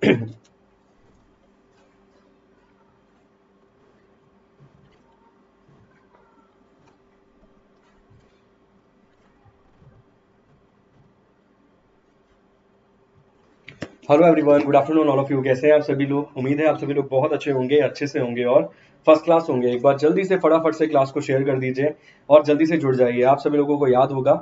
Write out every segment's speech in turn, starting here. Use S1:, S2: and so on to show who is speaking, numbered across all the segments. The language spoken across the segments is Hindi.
S1: Hello everyone, good afternoon all of you. कैसे हैं आप सभी लोग? उम्मीद है आप सभी लोग बहुत अच्छे होंगे, अच्छे से होंगे और फर्स्ट क्लास होंगे। एक बार जल्दी से फटाफट से क्लास को शेयर कर दीजिए और जल्दी से जुड़ जाइए। आप सभी लोगों को याद होगा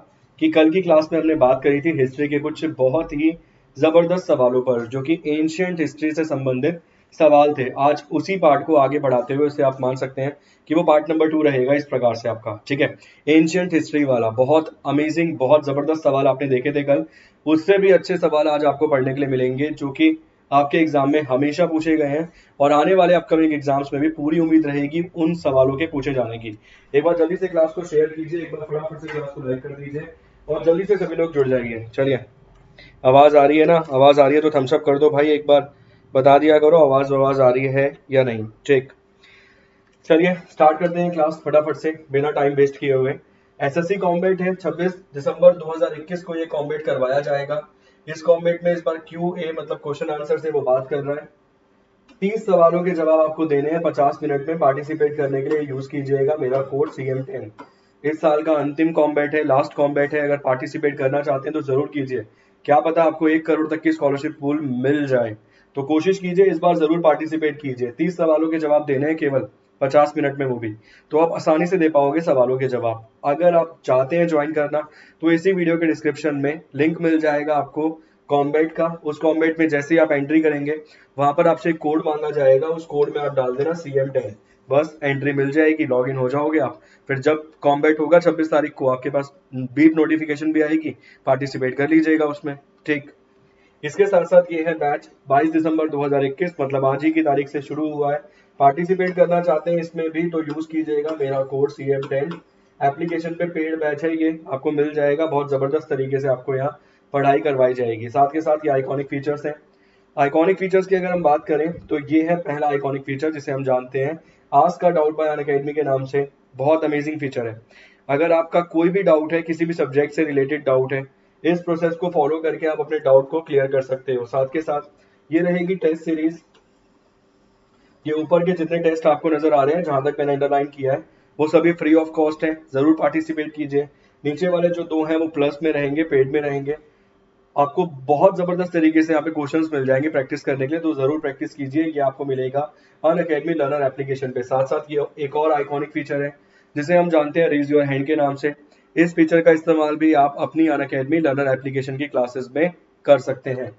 S1: कि कल की क्लास में हमने बात करी थी हिस्ट्री के कुछ बहुत ही जबरदस्त सवालों पर, जो कि एंशियंट हिस्ट्री से संबंधित सवाल थे। आज उसी पार्ट को आगे बढ़ाते हुए उसे आप मान सकते हैं कि वो पार्ट नंबर 2 रहेगा इस प्रकार से आपका, ठीक है। एंशियंट हिस्ट्री वाला बहुत अमेजिंग, बहुत जबरदस्त सवाल आपने देखे थे कल। उससे भी अच्छे सवाल आज आपको पढ़ने के लिए मिलेंगे, जो कि आपके एग्जाम में हमेशा पूछे गए हैं और आने वाले अपकमिंग एग्जाम्स में भी पूरी उम्मीद रहेगी उन सवालों के पूछे जाने की। एक बार जल्दी से क्लास को शेयर कीजिए, एक बार फटाफट से क्लास को लाइक कर दीजिए और जल्दी से सभी लोग जुड़ जाइए। चलिए, आवाज आ रही है ना? आवाज आ रही है तो थम्स अप कर दो भाई, एक बार बता दिया करो आवाज आवाज आ रही है या नहीं। ठीक, चलिए स्टार्ट करते हैं क्लास फटाफट से बिना टाइम वेस्ट किए हुए। एसएससी कॉम्बैट है, 26 दिसंबर 2021 को ये कॉम्बैट करवाया जाएगा। इस कॉम्बैट में इस बार क्यूए मतलब क्वेश्चन आंसर से वो बात कर रहा है। 30 सवालों के जवाब आपको देने हैं 50 मिनट में। पार्टिसिपेट करने के लिए यूज कीजिएगा मेरा कोड CM10। इस साल का अंतिम कॉम्बैट है, लास्ट कॉम्बैट है। अगर पार्टिसिपेट करना चाहते हैं तो जरूर कीजिए, क्या पता आपको 1 करोड़ तक की स्कॉलरशिप पूल मिल जाए। तो कोशिश कीजिए, इस बार जरूर पार्टिसिपेट कीजिए। 30 सवालों के जवाब देने हैं केवल 50 मिनट में, वो भी तो आप आसानी से दे पाओगे सवालों के जवाब। अगर आप चाहते हैं ज्वाइन करना तो इसी वीडियो के डिस्क्रिप्शन में लिंक मिल जाएगा आपको कॉम्बैट का। उस कॉम्बैट में जैसे ही आप एंट्री करेंगे वहां पर आपसे एक कोड मांगा जाएगा, उस कोड में आप डाल देना CM10। बस एंट्री मिल जाएगी, लॉग इन हो जाओगे आप। फिर जब कॉम्बैट होगा 26 तारीख को आपके पास बीप नोटिफिकेशन भी आएगी, पार्टिसिपेट कर लीजिएगा उसमें। ठीक, इसके साथ साथ ये है बैच 22 दिसंबर 2021 मतलब आज ही की तारीख से शुरू हुआ है। पार्टिसिपेट करना चाहते हैं इसमें भी तो यूज कीजिएगा मेरा कोड CM10। एप्लीकेशन पे पेड बैच है, ये आपको मिल जाएगा। बहुत जबरदस्त तरीके से आपको यहाँ पढ़ाई करवाई जाएगी। साथ के साथ ये आइकॉनिक फीचर्स हैं। आइकॉनिक फीचर्स की अगर हम बात करें तो ये है पहला आइकॉनिक फीचर जिसे हम जानते हैं आस्क का डाउट बाय अनअकैडमी के नाम से। बहुत अमेजिंग फीचर है। अगर आपका कोई भी डाउट है, किसी भी सब्जेक्ट से रिलेटेड डाउट है, इस प्रोसेस को फॉलो करके आप अपने डाउट को क्लियर कर सकते हो। साथ के साथ ये रहेगी टेस्ट सीरीज। ये ऊपर के जितने टेस्ट आपको नजर आ रहे हैं, जहां तक मैंने अंडरलाइन किया है, वो सभी फ्री ऑफ कॉस्ट है। जरूर पार्टिसिपेट कीजिए। नीचे वाले जो 2 हैं वो प्लस में रहेंगे, पेड में रहेंगे। आपको बहुत जबरदस्त तरीके से यहाँ पे क्वेश्चंस मिल जाएंगे प्रैक्टिस करने के लिए, तो जरूर प्रैक्टिस कीजिए। ये आपको मिलेगा अन अकेडमी लर्नर एप्लीकेशन पे। साथ साथ ये एक और आइकॉनिक फीचर है जिसे हम जानते हैं रेज योर हैंड के नाम से। इस फीचर का इस्तेमाल भी आप अपनी अन अकेडमी लर्नर एप्लीकेशन की क्लासेस में कर सकते हैं।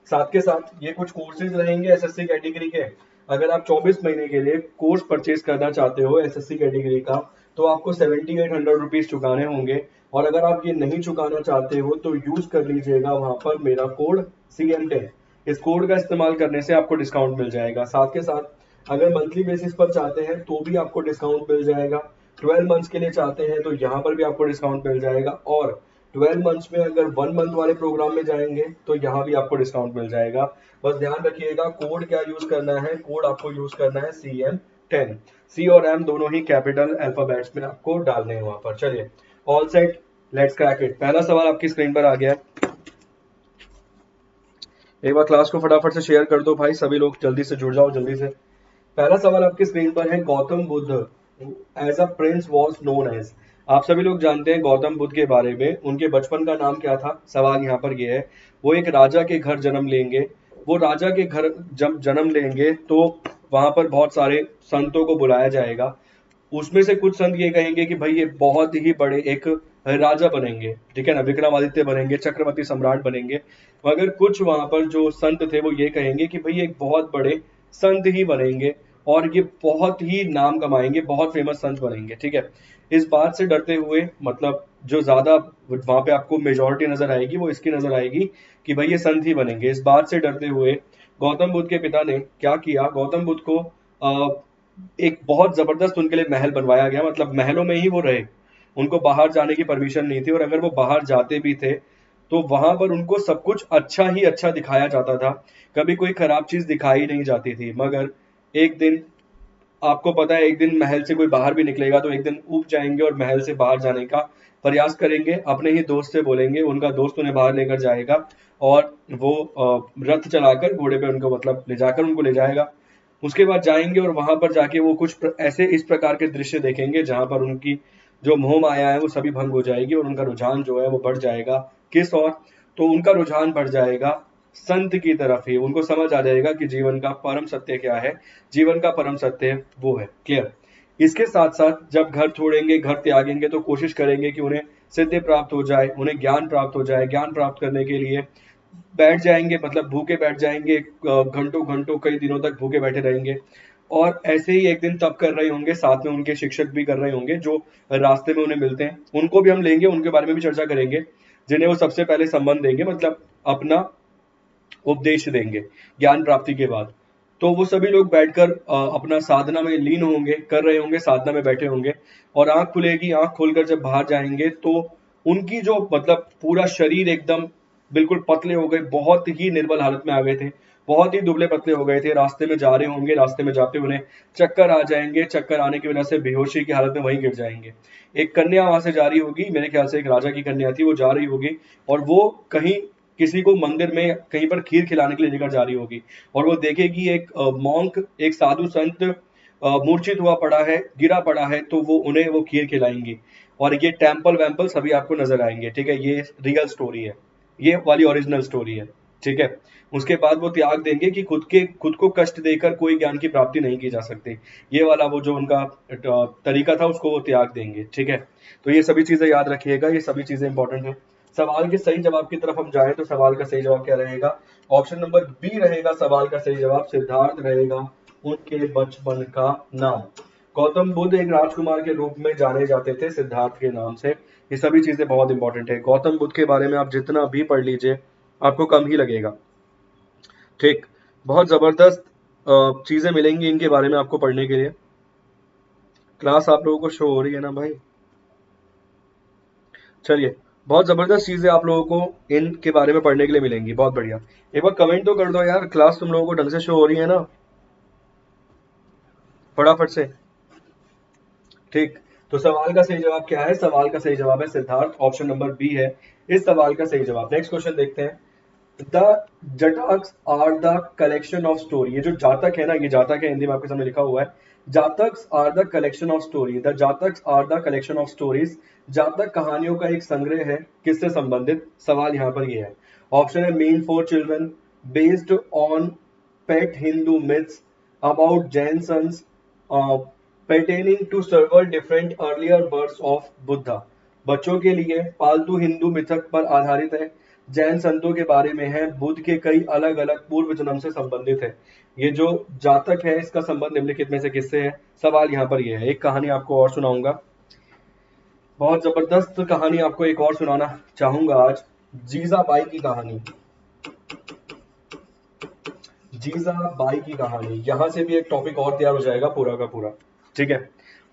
S1: साथ के साथ ये कुछ कोर्सेज रहेंगे एसएससी कैटेगरी के। अगर आप 24 महीने के लिए कोर्स परचेज करना चाहते हो एसएससी कैटेगरी का, तो आपको 7800 रुपीज चुकाने होंगे। और अगर आप ये नहीं चुकाना चाहते हो तो यूज कर लीजिएगा वहां पर मेरा कोड CM10। इस कोड का इस्तेमाल करने से आपको डिस्काउंट मिल जाएगा। साथ के साथ अगर मंथली बेसिस पर चाहते हैं तो भी आपको डिस्काउंट मिल जाएगा। 12 मंथ्स के लिए चाहते हैं तो यहाँ पर भी आपको डिस्काउंट मिल जाएगा। और 12 मंथ्स में अगर 1 मंथ वाले प्रोग्राम में जाएंगे तो यहाँ भी आपको डिस्काउंट मिल जाएगा। बस ध्यान रखिएगा कोड क्या यूज करना है। कोड आपको यूज करना है CM10। C और M दोनों ही कैपिटल अल्फाबेट्स में आपको डालने हैं वहां पर। चलिए, all set, let's crack it. पहला सवाल आपकी स्क्रीन पर आ गया है। एक बार क्लास को फटाफट से शेयर कर दो भाई, सभी लोग जल्दी से जुड़ जाओ जल्दी से। पहला सवाल आपकी स्क्रीन पर है, Gautam Buddha as a prince was known as. आप सभी लोग जानते हैं गौतम बुद्ध के बारे में, उनके बचपन का नाम क्या था? सवाल यहाँ पर यह है। वो एक राजा के घर जन्म लेंगे। वो राजा के घर जब जन्म लेंगे तो वहां पर बहुत सारे संतों को बुलाया जाएगा। उसमें से कुछ संत ये कहेंगे कि भाई ये बहुत ही बड़े एक राजा बनेंगे, ठीक है ना, विक्रमादित्य बनेंगे, चक्रवर्ती सम्राट बनेंगे। मगर कुछ वहां पर जो संत थे वो ये कहेंगे कि भाई एक बहुत बड़े संत ही बनेंगे और ये बहुत ही नाम कमाएंगे, बहुत फेमस संत बनेंगे, ठीक है। इस बात से डरते हुए, मतलब जो ज्यादा वहां पे आपको मेजोरिटी नजर आएगी वो इसकी नजर आएगी कि भाई ये संत ही बनेंगे। इस बात से डरते हुए गौतम बुद्ध के पिता ने क्या किया, गौतम बुद्ध को एक बहुत जबरदस्त उनके लिए महल बनवाया गया। मतलब महलों में ही वो रहे, उनको बाहर जाने की परमिशन नहीं थी। और अगर वो बाहर जाते भी थे तो वहां पर उनको सब कुछ अच्छा ही अच्छा दिखाया जाता था, कभी कोई खराब चीज दिखाई नहीं जाती थी। मगर एक दिन, आपको पता है एक दिन महल से कोई बाहर भी निकलेगा तो एक दिन ऊब जाएंगे और महल से बाहर जाने का प्रयास करेंगे, अपने ही दोस्त से बोलेंगे, उनका दोस्त उन्हें बाहर लेकर जाएगा और वो रथ चलाकर घोड़े पे उनको मतलब ले जाकर उनको ले जाएगा। उसके बाद जाएंगे और वहां पर जाके वो कुछ ऐसे इस प्रकार के दृश्य देखेंगे जहां पर उनकी जो मोह माया है वो सभी भंग हो जाएगी और उनका रुझान जो है वो बढ़ जाएगा किस ओर, तो उनका रुझान बढ़ जाएगा संत की तरफ ही। उनको समझ आ जाएगा कि जीवन का परम सत्य क्या है, जीवन का परम सत्य वो है। क्लियर। इसके साथ साथ जब घर छोड़ेंगे, घर त्यागेंगे, तो कोशिश करेंगे कि उन्हें सिद्धि प्राप्त हो जाए, उन्हें ज्ञान प्राप्त हो जाए। ज्ञान प्राप्त करने के लिए बैठ जाएंगे, मतलब भूखे बैठ जाएंगे, घंटों घंटों कई दिनों तक भूखे बैठे रहेंगे। और ऐसे ही एक दिन तप कर रहे होंगे, साथ में उनके शिक्षक भी कर रहे होंगे जो रास्ते में उन्हें मिलते हैं, उनको भी हम लेंगे, उनके बारे में भी चर्चा करेंगे, जिन्हें वो सबसे पहले संबंध देंगे, मतलब अपना उपदेश देंगे ज्ञान प्राप्ति के बाद। तो वो सभी लोग बैठकर अपना साधना में लीन होंगे, कर रहे होंगे, साधना में बैठे होंगे, और आंख खुलेगी। आंख खोलकर जब बाहर जाएंगे तो उनकी जो मतलब पूरा शरीर एकदम बिल्कुल पतले हो गए, बहुत ही निर्बल हालत में आ गए थे, बहुत ही दुबले पतले हो गए थे। रास्ते में जा रहे होंगे, रास्ते में जाते उन्हें चक्कर आ जाएंगे, चक्कर आने की वजह से बेहोशी की हालत में वहीं गिर जाएंगे। एक कन्या वहां से जा रही होगी, मेरे ख्याल से एक राजा की कन्या थी, वो जा रही होगी और वो कहीं किसी को मंदिर में कहीं पर खीर खिलाने के लिए लेकर जा रही होगी, और वो देखेगी एक मॉन्क, एक साधु संत मूर्छित हुआ पड़ा है, गिरा पड़ा है, तो वो उन्हें वो खीर खिलाएंगी। और ये टेम्पल वैम्पल सभी आपको नजर आएंगे। ठीक है, ये रियल स्टोरी है, ये वाली ओरिजिनल स्टोरी है। ठीक है। उसके बाद वो त्याग देंगे कि खुद को कष्ट देकर कोई ज्ञान की प्राप्ति नहीं की जा सकती। ये वाला वो जो उनका तरीका था उसको वो त्याग देंगे। ठीक है। तो ये सभी चीजें याद रखिएगा, ये सभी चीजें इंपॉर्टेंट है। सवाल के सही जवाब की तरफ हम जाएं तो सवाल का सही जवाब क्या रहेगा? ऑप्शन नंबर बी रहेगा सवाल का सही जवाब, सिद्धार्थ रहेगा उनके बचपन का नाम। गौतम बुद्ध एक राजकुमार के रूप में जाने जाते थे सिद्धार्थ के नाम से। ये सभी चीजें बहुत इंपॉर्टेंट है। गौतम बुद्ध के बारे में आप जितना भी पढ़ लीजिए आपको कम ही लगेगा। ठीक, बहुत जबरदस्त चीजें मिलेंगी इनके बारे में आपको पढ़ने के लिए। क्लास आप लोगों को शो हो रही है ना भाई? चलिए, बहुत जबरदस्त चीजें आप लोगों को इनके बारे में पढ़ने के लिए मिलेंगी। बहुत बढ़िया। एक बार कमेंट तो कर दो यार, क्लास तुम लोगों को ढंग से शो हो रही है ना? फटाफट से। ठीक, तो सवाल का सही जवाब क्या है? सवाल का सही जवाब है सिद्धार्थ, ऑप्शन नंबर बी है इस सवाल का सही जवाब। नेक्स्ट क्वेश्चन देखते हैं। The Jatakas are the collection of story. ये जो जातक है ना, ये जातक है, हिंदी में आपके सामने लिखा हुआ है। Jatakas are the collection of story. The Jatakas are the collection of stories. Jataka कहानियों का एक संग्रह है, किससे संबंधित? सवाल यहाँ पर ये है। ऑप्शन है mean for children, based on pet Hindu myths, about Jain sons, pertaining to several different earlier births of Buddha. बच्चों के लिए, पालतू हिंदू मिथक पर आधारित है, जैन संतों के बारे में है, बुद्ध के कई अलग अलग पूर्व जन्म से संबंधित है। ये जो जातक है इसका संबंध निम्नलिखित में से किससे है? सवाल यहाँ पर ये है। एक कहानी आपको और सुनाऊंगा, बहुत जबरदस्त कहानी आपको एक और सुनाना चाहूंगा आज, जीजाबाई की कहानी। जीजाबाई की कहानी, यहां से भी एक टॉपिक और तैयार हो जाएगा पूरा का पूरा। ठीक है,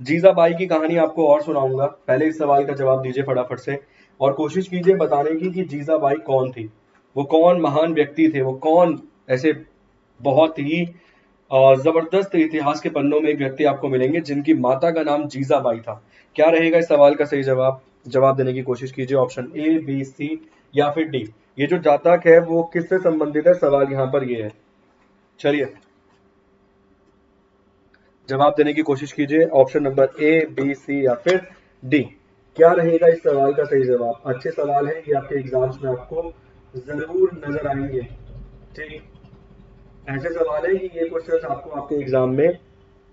S1: जीजाबाई की कहानी आपको और सुनाऊंगा। पहले इस सवाल का जवाब दीजिए फटाफट से और कोशिश कीजिए बताने की कि जीजाबाई कौन थी, वो कौन महान व्यक्ति थे, वो कौन ऐसे बहुत ही जबरदस्त इतिहास के पन्नों में एक व्यक्ति आपको मिलेंगे जिनकी माता का नाम जीजाबाई था। क्या रहेगा इस सवाल का सही जवाब? जवाब देने की कोशिश कीजिए, ऑप्शन ए, बी, सी या फिर डी। ये जो जातक है वो किससे संबंधित है? सवाल यहाँ पर ये है। चलिए, जवाब देने की कोशिश कीजिए, ऑप्शन नंबर ए, बी, सी या फिर डी। क्या रहेगा इस सवाल का सही जवाब? अच्छे सवाल है ये, आपके एग्जाम्स में आपको जरूर नजर आएंगे। ठीक, ऐसे सवाल है कि ये क्वेश्चन आपको आपके एग्जाम में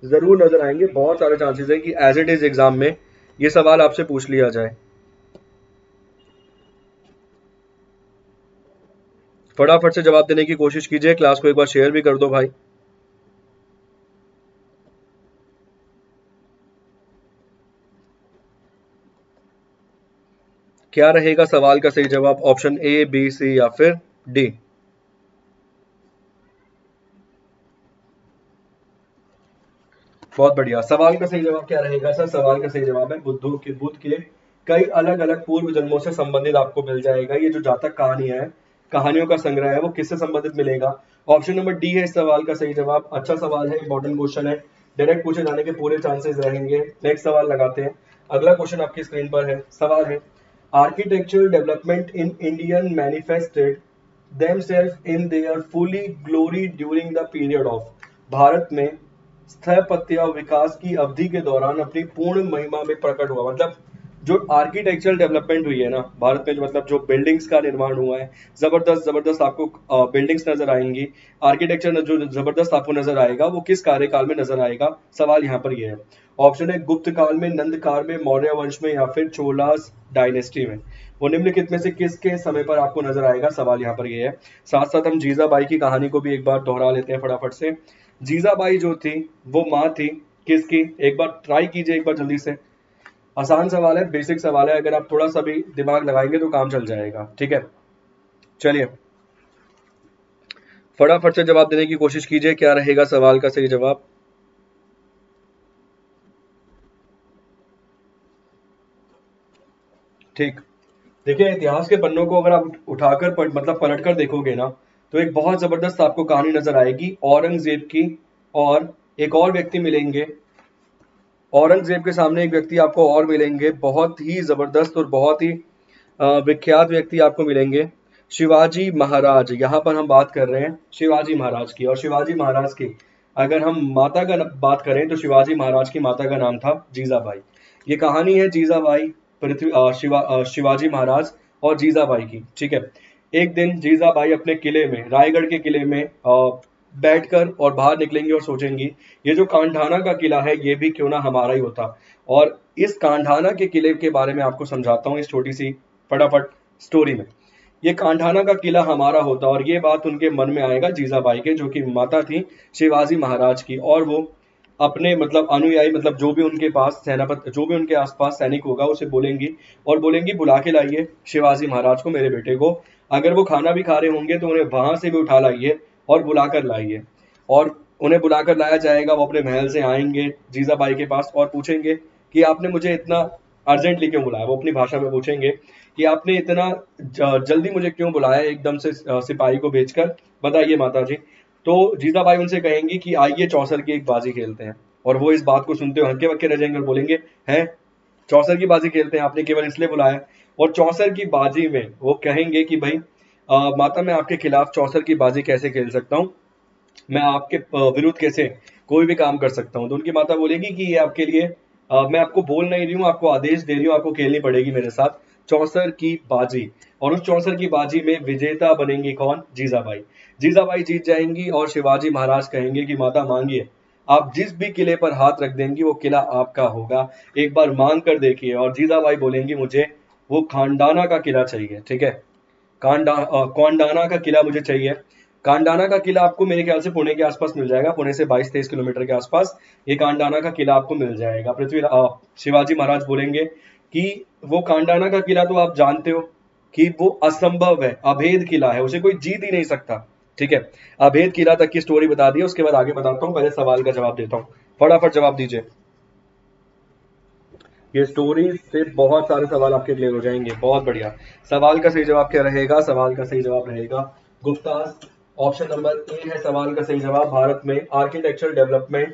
S1: जरूर नजर आएंगे। बहुत सारे चांसेस है कि एज इट इज एग्जाम में ये सवाल आपसे पूछ लिया जाए। फटाफट से जवाब देने की कोशिश कीजिए, क्लास को एक बार शेयर भी कर दो भाई। क्या रहेगा सवाल का सही जवाब? ऑप्शन ए, बी, सी या फिर डी। बहुत बढ़िया। सवाल का सही जवाब क्या रहेगा सर? सवाल का सही जवाब है बुद्ध के कई अलग अलग पूर्व जन्मों से संबंधित आपको मिल जाएगा। ये जो जातक कहानी है, कहानियों का संग्रह है, वो किससे संबंधित मिलेगा? ऑप्शन नंबर डी है इस सवाल का सही जवाब। अच्छा सवाल है, इंपॉर्टेंट क्वेश्चन है, डायरेक्ट पूछे जाने के पूरे चांसेस रहेंगे। नेक्स्ट सवाल लगाते हैं। अगला क्वेश्चन आपकी स्क्रीन पर है, सवाल है architectural development in Indian manifested themselves in their fully glory during the period of, Bharat में स्थापत्य विकास की अवधि के दौरान अपनी पूर्ण महिमा में प्रकट हुआ। मतलब जो आर्किटेक्चरल डेवलपमेंट हुई है ना भारत में, जो मतलब जो बिल्डिंग्स का निर्माण हुआ है, जबरदस्त जबरदस्त आपको बिल्डिंग्स नजर आएंगी, आर्किटेक्चर जो जबरदस्त आपको नजर आएगा वो किस कार्यकाल में नजर आएगा, सवाल यहाँ पर ये है। ऑप्शन है गुप्त काल में, नंद काल में, मौर्य वंश में, या फिर चोलास डायनेस्टी में। वो निम्नलिखित में से किसके समय पर आपको नजर आएगा, सवाल यहाँ पर ये है। साथ साथ हम जीजाबाई की कहानी को भी एक बार दोहरा लेते हैं फटाफट से। जीजाबाई जो थी वो माँ थी किसकी, एक बार ट्राई कीजिए एक बार जल्दी से। आसान सवाल है, बेसिक सवाल है, अगर आप थोड़ा सा भी दिमाग लगाएंगे तो काम चल जाएगा, ठीक है। चलिए फटाफट से जवाब देने की कोशिश कीजिए, क्या रहेगा सवाल का सही जवाब। ठीक, देखिए इतिहास के पन्नों को अगर आप उठाकर मतलब पलट कर देखोगे ना, तो एक बहुत जबरदस्त आपको कहानी नजर आएगी औरंगजेब की, और एक और व्यक्ति मिलेंगे, औरंगजेब के सामने एक व्यक्ति आपको और मिलेंगे, बहुत ही जबरदस्त और बहुत ही विख्यात व्यक्ति आपको मिलेंगे, शिवाजी महाराज। यहाँ पर हम बात कर रहे हैं शिवाजी महाराज की, और शिवाजी महाराज की अगर हम माता का बात करें तो शिवाजी महाराज की माता का नाम था जीजाबाई। ये कहानी है जीजाबाई शिवाजी महाराज और जीजाबाई की, ठीक है। एक दिन जीजाबाई अपने किले में, रायगढ़ के किले में बैठकर और बाहर निकलेंगी और सोचेंगी ये जो कांढाना का किला है ये भी क्यों ना हमारा ही होता। और इस कांढाना के किले के बारे में आपको समझाता हूँ इस छोटी सी फटाफट स्टोरी में। ये कांढाना का किला हमारा होता, और ये बात उनके मन में आएगा जीजाबाई के, जो कि माता थी शिवाजी महाराज की, और वो अपने मतलब अनुयायी, मतलब जो भी उनके पास सेनापति, जो भी उनके आसपास सैनिक होगा उसे बोलेंगी, और बोलेंगी बुला के लाइए शिवाजी महाराज को, मेरे बेटे को। अगर वो खाना भी खा रहे होंगे तो उन्हें वहां से भी उठा लाइए और बुलाकर लाइए। और उन्हें बुलाकर लाया जाएगा, वो अपने महल से आएंगे जीजाबाई के पास और पूछेंगे कि आपने मुझे इतना अर्जेंटली क्यों बुलाया। वो अपनी भाषा में पूछेंगे कि आपने इतना जल्दी मुझे क्यों बुलाया एकदम से सिपाही को भेजकर, बताइए माता जी। तो जीजाबाई उनसे कहेंगी कि आइए चौसर की एक बाजी खेलते हैं। और वो इस बात को सुनते हुए हक्के बक्के रह जाएंगे और बोलेंगे हैं चौसर की बाजी खेलते हैं, आपने केवल इसलिए बुलाया। और चौसर की बाजी में वो कहेंगे कि भाई माता मैं आपके खिलाफ चौसर की बाजी कैसे खेल सकता हूँ, मैं आपके विरुद्ध कैसे कोई भी काम कर सकता हूँ। तो उनकी माता बोलेगी कि ये आपके लिए मैं आपको बोल नहीं रही हूँ, आपको आदेश दे रही हूँ, आपको खेलनी पड़ेगी मेरे साथ चौसर की बाजी। और उस चौसर की बाजी में विजेता बनेंगी कौन, जीजाबाई। जीजाबाई जीत जाएंगी और शिवाजी महाराज कहेंगे कि माता मांगिए, आप जिस भी किले पर हाथ रख देंगी वो किला आपका होगा, एक बार मांग कर देखिए। और जीजाबाई बोलेंगी मुझे वो खांडाना का किला चाहिए, ठीक है। कौंडाना का किला मुझे चाहिए। कांडाना का किला आपको मेरे ख्याल से पुणे के आसपास मिल जाएगा, पुणे से 22-23 किलोमीटर के आसपास ये कांडाना का किला आपको मिल जाएगा। शिवाजी महाराज बोलेंगे कि वो कांडाना का किला तो आप जानते हो कि वो असंभव है, अभेद किला है, उसे कोई जीत ही नहीं सकता, ठीक है। अभेद किला तक की स्टोरी बता दी, उसके बाद आगे बताता हूँ, पहले सवाल का जवाब देता हूँ, फटाफट जवाब दीजिए। ये स्टोरी से बहुत सारे सवाल आपके क्लियर हो जाएंगे, बहुत बढ़िया। सवाल का सही जवाब क्या रहेगा, सवाल का सही जवाब रहेगा गुप्तास। ऑप्शन नंबर ए है सवाल का सही जवाब। भारत में आर्किटेक्चरल डेवलपमेंट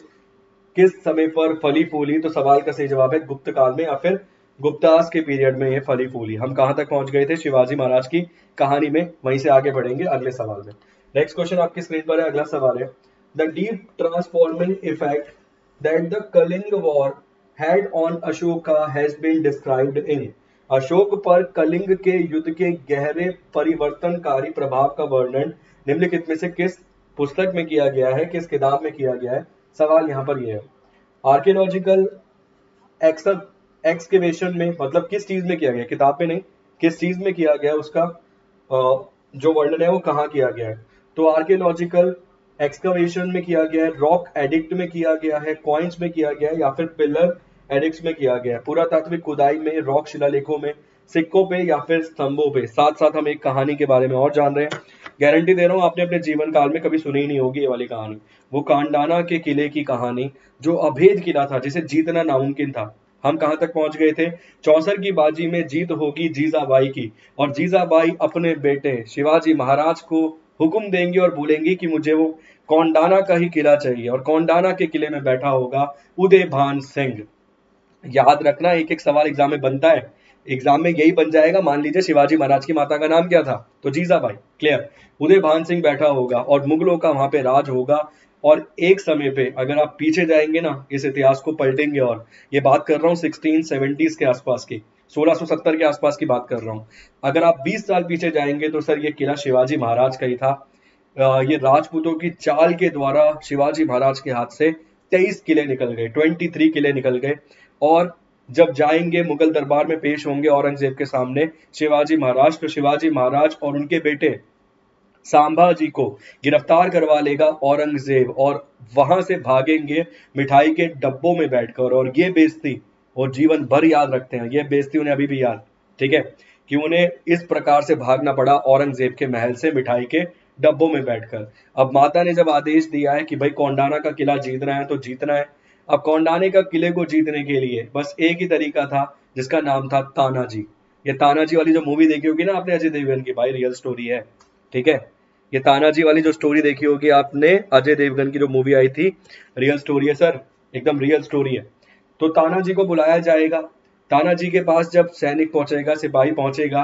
S1: किस समय पर फली फूली, तो सवाल का सही जवाब है गुप्त काल में, या फिर गुप्तास के पीरियड में ये फली फूली। हम कहां तक पहुंच गए थे शिवाजी महाराज की कहानी में, वहीं से आगे बढ़ेंगे अगले सवाल में। नेक्स्ट क्वेश्चन आपकी स्क्रीन पर है, अगला सवाल है the deep transforming effect that the Kaling War had on Ashoka has been described in, Ashok पर कलिंग के युद्ध के गहरे परिवर्तनकारी प्रभाव का वर्णन निम्नलिखित में से किस पुस्तक में किया गया है, किस किताब में किया गया है, सवाल यहाँ पर यह है। आर्कियोलॉजिकल एक्सकेवेशन में, मतलब किस चीज में किया गया, किताब में नहीं, किस चीज में किया गया उसका जो वर्णन है वो कहाँ किया गया है। तो आर्कियोलॉजिकल एक्सकवेशन में किया गया है, रॉक एडिक्ट में किया गया है, कॉइन्स में किया गया है, या फिर पिलर एडिक्ट्स में किया गया है, पुरातात्विक खुदाई में, रॉक शिलालेखों में, सिक्कों पे, या फिर स्तंभों पे। साथ साथ हम एक कहानी के बारे में और जान रहे हैं, गारंटी दे रहा हूँ आपने अपने जीवन काल में कभी सुनी ही नहीं होगी ये वाली कहानी, वो कांडाना के किले की कहानी, जो अभेद किला था जिसे जीतना नामुमकिन था। हम कहां तक पहुंच गए थे, चौसर की बाजी में जीत होगी जीजाबाई की, और जीजाबाई अपने बेटे शिवाजी महाराज को हुक्म देंगे और बोलेंगे कि मुझे वो कौंडाना का ही किला चाहिए, और कौंडाना के किले में बैठा होगा उदय भान सिंह। याद रखना, एक एक सवाल एग्जाम में बनता है, एग्जाम में यही बन जाएगा। मान लीजिए शिवाजी महाराज की माता का नाम क्या था, तो जीजाबाई, क्लियर। उदय भान सिंह बैठा होगा और मुगलों का वहां पे राज होगा। और एक समय पे अगर आप पीछे जाएंगे ना, इस इतिहास को पलटेंगे, और ये बात कर रहा हूँ 1670s के आसपास की, 1670 के आसपास की बात कर रहा हूँ। अगर आप 20 साल पीछे जाएंगे तो सर ये किला शिवाजी महाराज का ही था। ये राजपूतों की चाल के द्वारा शिवाजी महाराज के हाथ से 23 किले निकल गए, 23 किले निकल गए। और जब जाएंगे मुगल दरबार में पेश होंगे औरंगजेब के सामने शिवाजी महाराज, तो शिवाजी महाराज और उनके बेटे सांभा जी को गिरफ्तार करवा लेगा औरंगजेब, और वहां से भागेंगे मिठाई के डब्बों में बैठकर। और ये बेइज्जती और जीवन भर याद रखते हैं, ये बेइज्जती उन्हें अभी भी याद, ठीक है, कि उन्हें इस प्रकार से भागना पड़ा औरंगजेब के महल से मिठाई के डब्बों में बैठकर। अब माता ने जब आदेश दिया है कि भाई कोंडाना का किला जीतना है तो जीतना है। अब कोंडाने का किले को जीतने के लिए बस एक ही तरीका था, जिसका नाम था तानाजी। ये तानाजी वाली जो मूवी देखी होगी ना आपने अजय देवगन की, भाई रियल स्टोरी है, ठीक है। ये तानाजी वाली जो स्टोरी देखी होगी आपने, अजय देवगन की जो मूवी आई थी, रियल स्टोरी है सर, एकदम रियल स्टोरी है। तो तानाजी को बुलाया जाएगा। तानाजी के पास जब सैनिक पहुंचेगा, सिपाही पहुंचेगा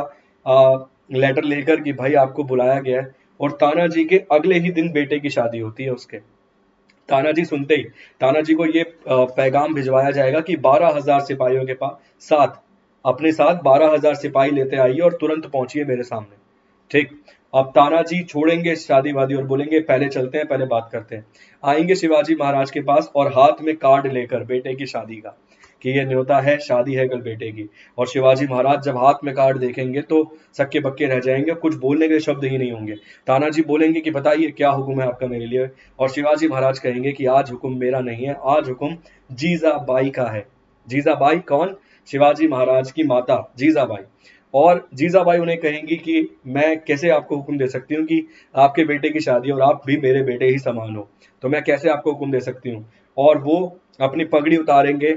S1: लेटर लेकर कि भाई आपको बुलाया गया है, और तानाजी के अगले ही दिन बेटे की शादी होती है उसके। तानाजी सुनते ही तानाजी को ये पैगाम भिजवाया जाएगा कि 12,000 सिपाहियों के पास साथ, अपने साथ 12,000 सिपाही लेते आइए और तुरंत पहुंचिए मेरे सामने, ठीक। अब तानाजी छोड़ेंगे शादी वादी और बोलेंगे पहले चलते हैं, पहले बात करते हैं। आएंगे शिवाजी महाराज के पास और हाथ में कार्ड लेकर बेटे की शादी का, कि ये न्योता है, शादी है कल बेटे की। और शिवाजी महाराज जब हाथ में कार्ड देखेंगे तो सक्के बक्के रह जाएंगे, कुछ बोलने के शब्द ही नहीं होंगे। तानाजी बोलेंगे कि बताइए क्या हुक्म है आपका मेरे लिए। और शिवाजी महाराज कहेंगे कि आज हुक्म मेरा नहीं है, आज हुक्म जीजाबाई का है। जीजाबाई कौन? शिवाजी महाराज की माता जीजाबाई। और जीजाबाई उन्हें कहेंगी कि मैं कैसे आपको हुक्म दे सकती हूँ कि आपके बेटे की शादी और आप भी मेरे बेटे ही समान हो, तो मैं कैसे आपको हुक्म दे सकती हूँ। और वो अपनी पगड़ी उतारेंगे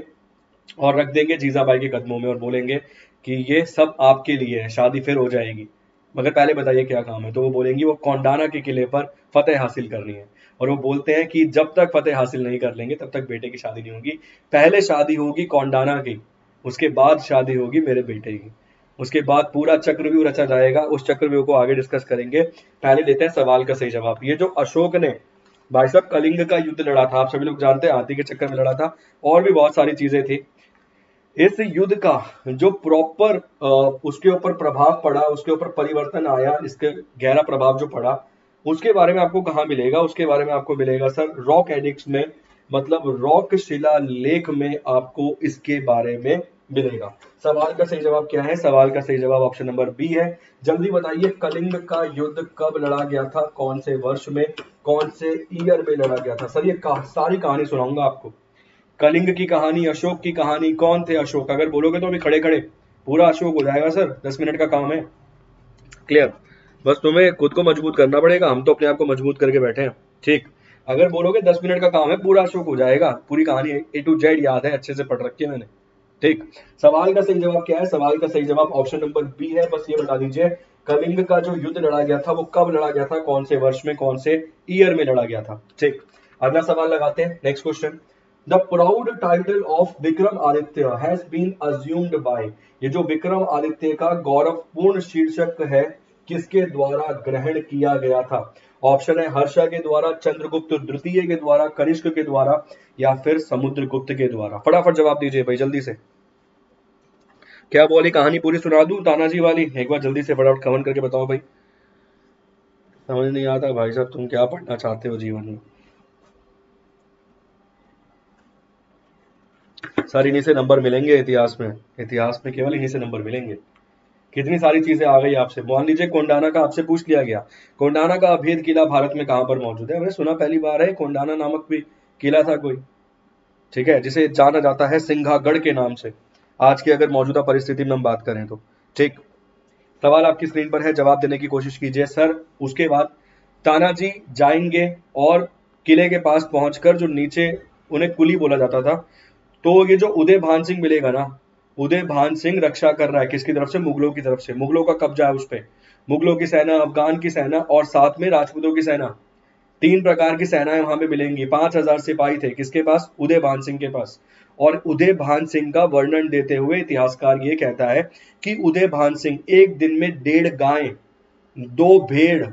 S1: और रख देंगे जीजाबाई के कदमों में और बोलेंगे कि ये सब आपके लिए है, शादी फिर हो जाएगी, मगर पहले बताइए क्या काम है। तो वो बोलेंगी वो कोंडाना के किले पर फतेह हासिल करनी है। और वो बोलते हैं कि जब तक फतेह हासिल नहीं कर लेंगे तब तक बेटे की शादी नहीं होगी, पहले शादी होगी कोंडाना की, उसके बाद शादी होगी मेरे बेटे की। उसके बाद पूरा चक्रव्यूह रचा जाएगा, उस चक्रव्यूह को आगे डिस्कस करेंगे। पहले लेते हैं सवाल का सही जवाब। ये जो अशोक ने भाई साहब कलिंग का युद्ध लड़ा था, आप सभी लोग जानते हैं, हाथी के चक्कर में लड़ा था, और भी बहुत सारी चीजें थी। इस युद्ध का जो प्रॉपर उसके ऊपर प्रभाव पड़ा, उसके ऊपर परिवर्तन आया, इसके गहरा प्रभाव जो पड़ा, उसके बारे में आपको कहाँ मिलेगा? उसके बारे में आपको मिलेगा सर रॉक एडिक्स में, मतलब रॉक शिलालेख में आपको इसके बारे में मिलेगा। सवाल का सही जवाब क्या है? सवाल का सही जवाब ऑप्शन नंबर बी है। जल्दी बताइए, कलिंग का युद्ध कब लड़ा गया था, कौन से वर्ष में, कौन से ईयर में लड़ा गया था? सर ये सारी कहानी सुनाऊंगा आपको, कलिंग की कहानी, अशोक की कहानी, कौन थे अशोक, अगर बोलोगे तो अभी खड़े खड़े पूरा अशोक हो जाएगा सर, 10 मिनट का काम है, क्लियर। बस तुम्हें खुद को मजबूत करना पड़ेगा, हम तो अपने आप को मजबूत करके बैठे हैं, ठीक। अगर बोलोगे 10 मिनट का काम है, पूरा अशोक हो जाएगा, पूरी कहानी A to Z याद है, अच्छे से पढ़ रखी है मैंने, ठीक। सवाल का सही जवाब क्या है? सवाल का सही जवाब ऑप्शन नंबर बी है। बस ये बता दीजिए कलिंग का जो युद्ध लड़ा गया था वो कब लड़ा गया था, कौन से वर्ष में, कौन से ईयर में लड़ा गया था, ठीक। अगला सवाल लगाते हैं, next question. The proud title of Vikram Aditya has been assumed by, ये जो विक्रम आदित्य का गौरवपूर्ण शीर्षक है किसके द्वारा ग्रहण किया गया था? ऑप्शन है हर्षा के द्वारा, चंद्रगुप्त द्वितीय के द्वारा, कनिष्क के द्वारा, या फिर समुद्रगुप्त के द्वारा। फटाफट जवाब दीजिए भाई जल्दी से। क्या बोली, कहानी पूरी सुना दूं तानाजी वाली? एक बार जल्दी से फटाफट कमेंट करके बताओ भाई। समझ नहीं आता भाई साहब तुम क्या पढ़ना चाहते हो जीवन में। सर इन्हीं से नंबर मिलेंगे इतिहास में, इतिहास में केवल इन्हीं से नंबर मिलेंगे। कितनी सारी चीजें आ गई आपसे। मान लीजिए कोंडाना का आपसे पूछ लिया गया, कोंडाना का अभेद किला भारत में कहां पर मौजूद है? हमने सुना पहली बार है, कोंडाना नामक भी किला था कोई, ठीक है, जिसे जाना जाता है सिंघागढ़ के नाम से, आज की अगर मौजूदा परिस्थिति में हम बात करें तो, ठीक। सवाल आपकी स्क्रीन पर है, जवाब देने की कोशिश कीजिए सर। उसके बाद तानाजी जाएंगे और किले के पास पहुंचकर, जो नीचे उन्हें कुली बोला जाता था, तो ये जो उदय भान सिंह मिलेगा ना, उदय भान सिंह रक्षा कर रहा है किसकी तरफ से? मुगलों की तरफ से। मुगलों का कब्जा है उस पर, मुगलों की सेना, अफगान की सेना और साथ में राजपूतों की सेना, 3 प्रकार की सेनाएं वहां पे मिलेंगी। 5,000 सिपाही थे किसके पास? उदय भान सिंह के पास। और उदय भान सिंह का वर्णन देते हुए इतिहासकार ये कहता है कि उदय भान सिंह एक दिन में 1.5 गाय, 2 भेड़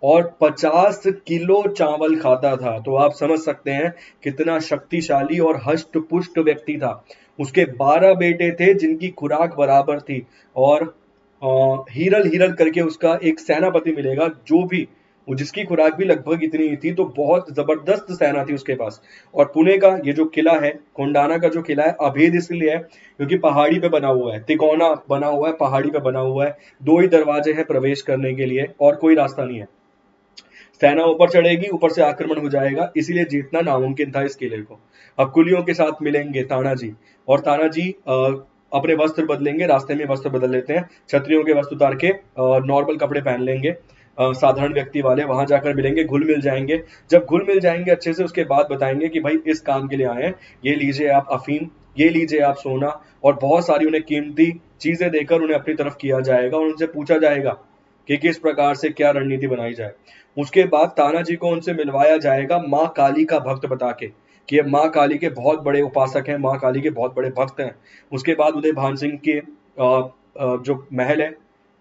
S1: और 50 किलो चावल खाता था। तो आप समझ सकते हैं कितना शक्तिशाली और हष्ट पुष्ट व्यक्ति था। उसके 12 बेटे थे जिनकी खुराक बराबर थी, और हीरल हीरल करके उसका एक सेनापति मिलेगा जो भी, जिसकी खुराक भी लगभग इतनी ही थी। तो बहुत जबरदस्त सेना थी उसके पास। और पुणे का ये जो किला है, कोंडाना का जो किला है, अभेद इसलिए है क्योंकि पहाड़ी पे बना हुआ है, तिकोना बना हुआ है, पहाड़ी पे बना हुआ है। 2 ही दरवाजे हैं प्रवेश करने के लिए और कोई रास्ता नहीं है। सेना ऊपर चढ़ेगी, ऊपर से आक्रमण हो जाएगा, इसीलिए जीतना नामुमकिन था इस किले को। अब कुलियों के साथ मिलेंगे तानाजी, और तानाजी अपने वस्त्र बदलेंगे, रास्ते में वस्त्र बदल लेते हैं, क्षत्रियों के वस्त्र उतार के नॉर्मल कपड़े पहन लेंगे, साधारण व्यक्ति वाले। वहां जाकर मिलेंगे, घुल मिल जाएंगे। जब घुल मिल जाएंगे अच्छे से, उसके बाद बताएंगे कि भाई इस काम के लिए आए हैं, ये लीजिए आप अफीम, ये लीजिए आप सोना, और बहुत सारी उन्हें कीमती चीजें देकर उन्हें अपनी तरफ किया जाएगा, और उनसे पूछा जाएगा कि किस प्रकार से क्या रणनीति बनाई जाए। उसके बाद तानाजी को उनसे मिलवाया जाएगा माँ काली का भक्त बता के कि ये माँ काली के बहुत बड़े उपासक हैं, माँ काली के बहुत बड़े भक्त हैं। उसके बाद उदय भान सिंह के जो महल है,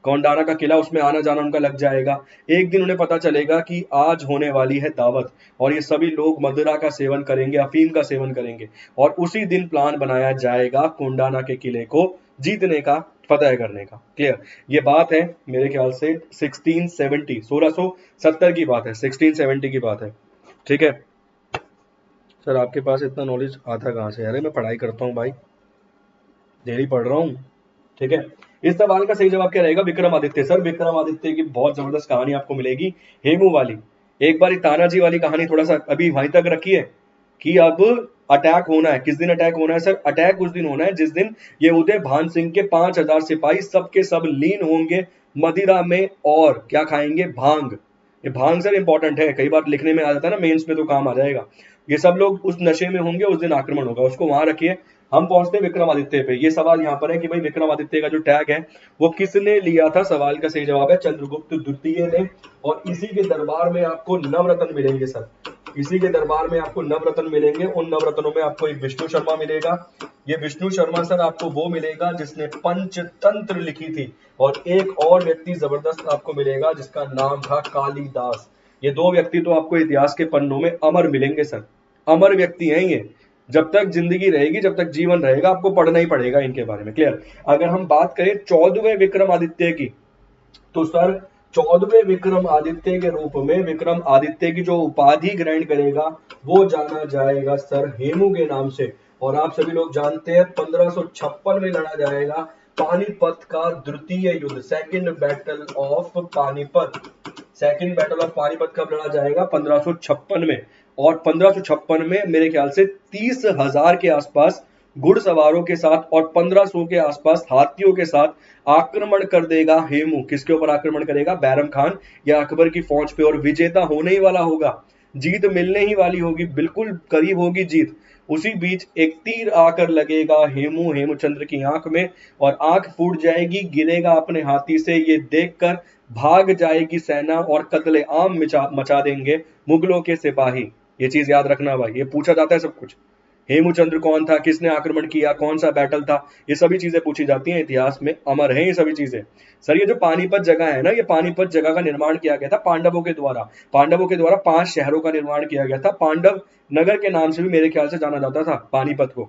S1: कोंडाना का किला, उसमें आना जाना उनका लग जाएगा। एक दिन उन्हें पता चलेगा कि आज होने वाली है दावत, और ये सभी लोग मदिरा का सेवन करेंगे, अफीम का सेवन करेंगे, और उसी दिन प्लान बनाया जाएगा कोंडाना के किले को जीतने का, फतेह करने का। क्लियर? ये बात है मेरे ख्याल से 1670 की बात है, 1670 की बात है। ठीक है सर, आपके पास इतना नॉलेज आता कहाँ से? अरे मैं पढ़ाई करता हूँ भाई, डेली पढ़ रहा हूँ। ठीक है, इस सवाल का सही जवाब क्या रहेगा? विक्रमादित्य। सर विक्रमादित्य की बहुत जबरदस्त कहानी आपको मिलेगी, हेमू वाली। एक बार तानाजी वाली कहानी थोड़ा सा अभी वहीं तक रखिए कि अब अटैक होना है। किस दिन अटैक होना है सर? अटैक उस दिन होना है जिस दिन ये उदय भान सिंह के 5000 सिपाही सबके सब लीन होंगे मदिरा में, और क्या खाएंगे? भांग। ये भांग सर इंपॉर्टेंट है, कई बार लिखने में आ जाता है ना, मेंस में तो काम आ जाएगा। ये सब लोग उस नशे में होंगे, उस दिन आक्रमण होगा, उसको वहां रखिए। हम पहुंचते हैं विक्रमादित्य पे। ये सवाल यहाँ पर है कि भाई विक्रमादित्य का जो टैग है वो किसने लिया था? सवाल का सही जवाब है चंद्रगुप्त द्वितीय ने, और इसी के दरबार में आपको नवरत्न मिलेंगे सर। इसी के दरबार में आपको नवरत्न मिलेंगे। उन नवरत्नों में आपको एक विष्णु शर्मा मिलेगा। ये विष्णु शर्मा सर आपको वो मिलेगा जिसने पंचतंत्र लिखी थी, और एक और व्यक्ति जबरदस्त आपको मिलेगा जिसका नाम था कालिदास। ये 2 व्यक्ति तो आपको इतिहास के पन्नों में अमर मिलेंगे सर, अमर व्यक्ति हैं ये। जब तक जिंदगी रहेगी, जब तक जीवन रहेगा, आपको पढ़ना ही पड़ेगा इनके बारे में। क्लियर? अगर हम बात करें 14वें विक्रमादित्य की, तो सर 14वें विक्रमादित्य के रूप में विक्रमादित्य की जो उपाधि ग्रहण करेगा वो जाना जाएगा सर हेमू के नाम से। और आप सभी लोग जानते हैं 1556 में लड़ा जाएगा पानीपत का द्वितीय युद्ध, second battle of Panipat. Second battle of Panipat कब लड़ा जाएगा? 1556 में। और 1556 में मेरे ख्याल से 30,000 के आसपास घुड़सवारों के साथ और 1500 के आसपास हाथियों के साथ आक्रमण कर देगा हेमू। किसके ऊपर आक्रमण करेगा? बैरम खान या अकबर की फौज पे, और विजेता होने ही वाला होगा, जीत मिलने ही वाली होगी, बिल्कुल करीब होगी जीत। उसी बीच एक तीर आकर लगेगा हेमचंद्र की आंख में, और आंख फूट जाएगी, गिरेगा अपने हाथी से। ये देखकर भाग जाएगी सेना और कत्ले आम मचा देंगे मुगलों के सिपाही। ये चीज याद रखना भाई, ये पूछा जाता है सब कुछ। हेमचंद्र कौन था, किसने आक्रमण किया, कौन सा बैटल था, ये सभी चीजें पूछी जाती हैं, इतिहास में अमर है ये सभी चीजें। सर ये जो पानीपत जगह है ना, ये पानीपत जगह का निर्माण किया गया था पांडवों के द्वारा। पांडवों के द्वारा 5 शहरों का निर्माण किया गया था। पांडव नगर के नाम से भी मेरे ख्याल से जाना जाता था पानीपत को।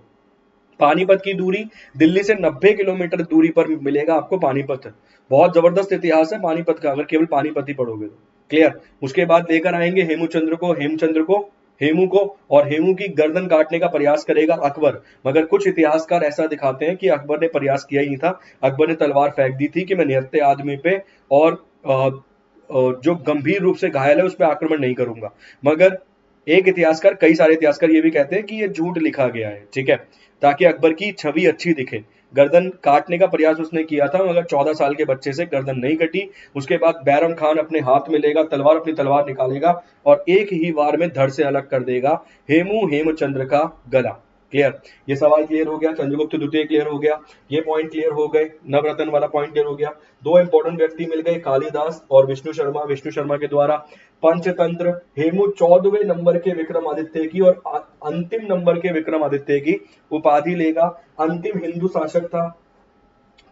S1: पानीपत की दूरी दिल्ली से 90 किलोमीटर दूरी पर मिलेगा आपको पानीपत। बहुत जबरदस्त इतिहास है पानीपत का, अगर केवल पानीपत ही पढ़ोगे तो। क्लियर? उसके बाद लेकर आएंगे हेमचंद्र को, हेमू को, और हेमू की गर्दन काटने का प्रयास करेगा अकबर। मगर कुछ इतिहासकार ऐसा दिखाते हैं कि अकबर ने प्रयास किया ही नहीं था, अकबर ने तलवार फेंक दी थी कि मैं निहत्थे आदमी पे और जो गंभीर रूप से घायल है उस पर आक्रमण नहीं करूंगा। मगर एक इतिहासकार, कई सारे इतिहासकार ये भी कहते हैं कि ये झूठ लिखा गया है, ठीक है, ताकि अकबर की छवि अच्छी दिखे। गर्दन काटने का प्रयास उसने किया था, मगर 14 साल के बच्चे से गर्दन नहीं कटी। उसके बाद बैरम खान अपने हाथ में लेगा तलवार, अपनी तलवार निकालेगा और एक ही वार में धड़ से अलग कर देगा हेमचंद्र का गला। क्लियर? ये सवाल क्लियर हो गया, चंद्रगुप्त द्वितीय क्लियर हो गया, ये पॉइंट क्लियर हो गए, नवरत्न वाला पॉइंट क्लियर हो गया। दो इंपॉर्टेंट व्यक्ति मिल गए, कालिदास और विष्णु शर्मा। विष्णु शर्मा के द्वारा पंचतंत्र, हेमू 14वें नंबर के विक्रमादित्य की और अंतिम नंबर के विक्रमादित्य की उपाधि लेगा, अंतिम हिंदू शासक था।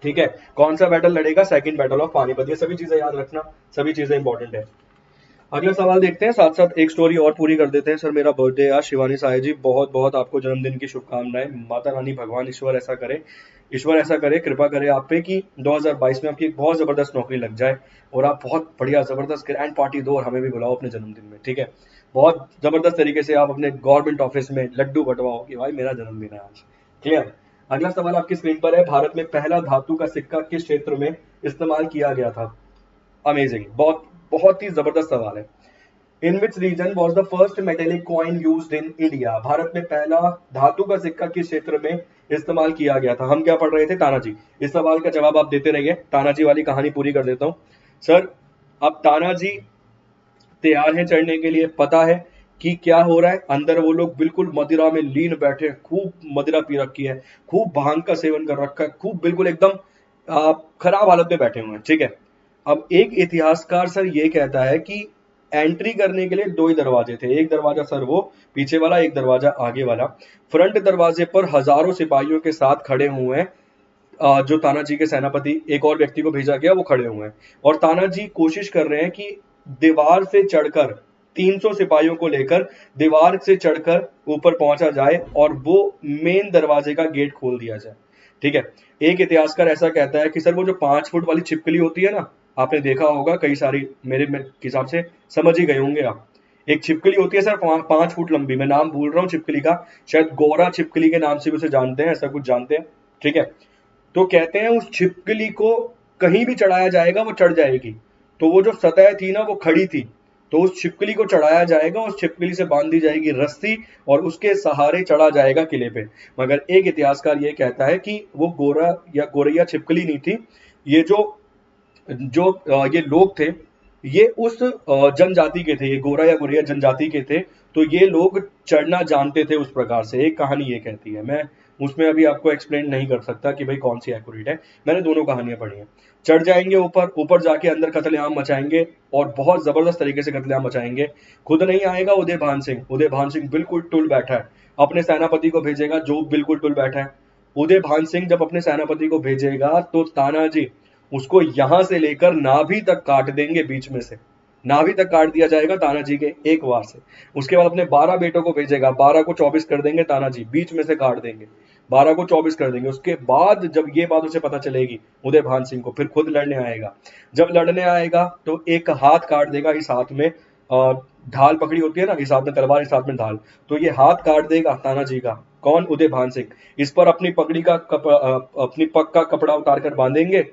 S1: ठीक है, कौन सा बैटल लड़ेगा? Second battle of Panipat. ये सभी चीजें याद रखना, सभी चीजें इंपॉर्टेंट है। अगला सवाल देखते हैं, साथ साथ एक स्टोरी और पूरी कर देते हैं। सर मेरा बर्थडे आज, शिवानी साय जी बहुत बहुत आपको जन्मदिन की शुभकामनाएं। माता रानी भगवान ईश्वर ऐसा करे, ईश्वर ऐसा करे, कृपा करे आप पे कि 2022 में आपकी एक बहुत जबरदस्त नौकरी लग जाए और आप बहुत बढ़िया जबरदस्त ग्रैंड पार्टी दो और हमें भी बुलाओ अपने जन्मदिन में। ठीक है, बहुत जबरदस्त तरीके से आप अपने गवर्नमेंट ऑफिस में लड्डू बंटवाओ कि भाई मेरा जन्मदिन है आज। क्लियर? अगला सवाल आपकी स्क्रीन पर है, भारत में पहला धातु का सिक्का किस क्षेत्र में इस्तेमाल किया गया था? अमेजिंग, बहुत बहुत ही जबरदस्त सवाल है। In which region was the first metallic coin used in India? Bharat में पहला धातु का सिक्का किस क्षेत्र में इस्तेमाल किया गया था? हम क्या पढ़ रहे थे? तानाजी। इस सवाल का जवाब आप देते रहिए, तानाजी वाली कहानी पूरी कर देता हूं। सर अब तानाजी तैयार है चढ़ने के लिए, पता है कि क्या हो रहा है अंदर। वो लोग बिल्कुल मदिरा में लीन बैठे, खूब मदिरा पी रखी है, खूब भांग का सेवन कर रखा है, खूब बिल्कुल एकदम खराब हालत में बैठे हुए हैं। ठीक है, अब एक इतिहासकार सर ये कहता है कि एंट्री करने के लिए दो ही दरवाजे थे, एक दरवाजा सर वो पीछे वाला, एक दरवाजा आगे वाला। फ्रंट दरवाजे पर हजारों सिपाहियों के साथ खड़े हुए हैं, जो तानाजी के सेनापति, एक और व्यक्ति को भेजा गया, वो खड़े हुए हैं और तानाजी कोशिश कर रहे हैं कि दीवार से चढ़कर 300 सिपाहियों को लेकर दीवार से चढ़कर ऊपर पहुंचा जाए और वो मेन दरवाजे का गेट खोल दिया जाए। ठीक है, एक इतिहासकार ऐसा कहता है कि सर वो जो 5 फुट वाली छिपकली होती है ना, आपने देखा होगा कई सारी, मेरे हिसाब से समझ ही गए होंगे आप। एक छिपकली होती है सर 5 फुट लंबी, मैं नाम भूल रहा हूँ छिपकली का, शायद गोरा छिपकली के नाम से भी उसे जानते हैं, ऐसा कुछ जानते हैं। ठीक है, तो कहते हैं उस छिपकली को कहीं भी चढ़ाया जाएगा वो चढ़ जाएगी। तो वो जो सतह थी ना वो खड़ी थी, तो उस छिपकली को चढ़ाया जाएगा, उस छिपकली से बांध दी जाएगी रस्सी और उसके सहारे चढ़ा जाएगा किले पे। मगर एक इतिहासकार ये कहता है कि वो गोरा या गोरैया छिपकली नहीं थी, ये जो जो ये लोग थे, ये उस जनजाति के थे, ये गोरा या गोरिया जनजाति के थे, तो ये लोग चढ़ना जानते थे उस प्रकार से। एक कहानी ये कहती है, मैं उसमें अभी आपको एक्सप्लेन नहीं कर सकता कि भाई कौन सी एक्यूरेट है, मैंने दोनों कहानियां पढ़ी हैं। चढ़ जाएंगे ऊपर, ऊपर जाके अंदर कत्लेआम मचाएंगे और बहुत जबरदस्त तरीके से कत्लेआम मचाएंगे। खुद नहीं आएगा उदय भान सिंह, उदय भान सिंह बिल्कुल टुल बैठा है, अपने सेनापति को भेजेगा जो बिल्कुल टुल बैठा है। उदय भान सिंह जब अपने सेनापति को भेजेगा तो तानाजी उसको यहां से लेकर नाभि तक काट देंगे, बीच में से नाभि तक काट दिया जाएगा तानाजी के एक बार से। उसके बाद अपने 12 बेटों को भेजेगा, 12 को 24 कर देंगे तानाजी, बीच में से काट देंगे, 12 को 24 कर देंगे। उसके बाद जब ये बात उसे पता चलेगी उदय भान सिंह को, फिर खुद लड़ने आएगा। जब लड़ने आएगा तो एक हाथ काट देगा, इस हाथ में ढाल पकड़ी होती है ना, इस हाथ में तलवार, इस हाथ में ढाल, तो ये हाथ काट देगा तानाजी का। कौन? उदय भान सिंह। इस पर अपनी पगड़ी का अपनी पग का कपड़ा उतार कर बांधेंगे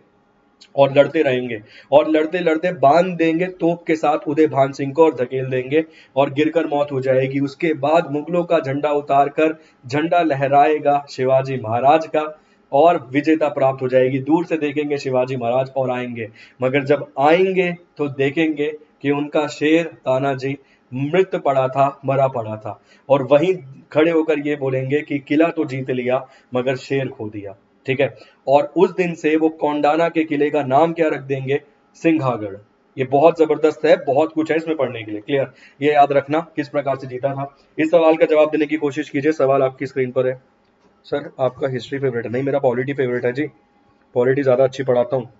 S1: और लड़ते रहेंगे और लड़ते लड़ते बांध देंगे तोप के साथ उदय भान सिंह को और धकेल देंगे और गिरकर मौत हो जाएगी। उसके बाद मुगलों का झंडा उतारकर झंडा लहराएगा शिवाजी महाराज का और विजेता प्राप्त हो जाएगी। दूर से देखेंगे शिवाजी महाराज और आएंगे, मगर जब आएंगे तो देखेंगे कि उनका शेर तानाजी मृत पड़ा था, मरा पड़ा था, और वहीं खड़े होकर ये बोलेंगे कि किला तो जीत लिया मगर शेर खो दिया। ठीक है, और उस दिन से वो कोंडाना के किले का नाम क्या रख देंगे? सिंघागढ़। ये बहुत जबरदस्त है, बहुत कुछ है इसमें पढ़ने के लिए। क्लियर? ये याद रखना किस प्रकार से जीता था। इस सवाल का जवाब देने की कोशिश कीजिए, सवाल आपकी स्क्रीन पर है। सर आपका हिस्ट्री फेवरेट है? नहीं, मेरा पॉलिटी फेवरेट है जी, पॉलिटी ज्यादा अच्छी पढ़ाता हूँ।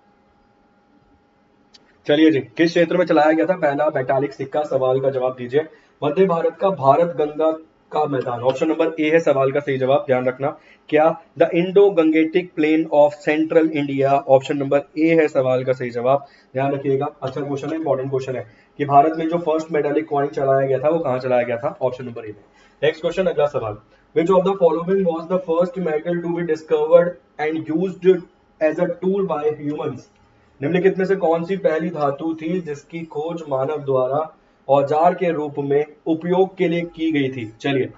S1: चलिए जी, किस क्षेत्र में चलाया गया था पहला मेटालिक सिक्का? सवाल का जवाब दीजिए। मध्य भारत का भारत गंगा का मैदान, ऑप्शन नंबर ए है सवाल का सही जवाब, ध्यान रखना। क्या? The Indo Gangetic plain of central India, option number A है सवाल का सही जवाब, ध्यान रखिएगा। अच्छा क्वेश्चन है, इंपॉर्टेंट क्वेश्चन है कि भारत में जो फर्स्ट मेटालिक कॉइन चलाया गया था वो कहां चलाया गया था? ऑप्शन नंबर ए में। नेक्स्ट क्वेश्चन, अगला सवाल, which of the following was the first metal to be discovered and used as a tool by humans? निम्नलिखित में से कौन सी पहली धातु थी जिसकी खोज मानव द्वारा औजार के रूप में उपयोग के लिए की गई थी? चलिए,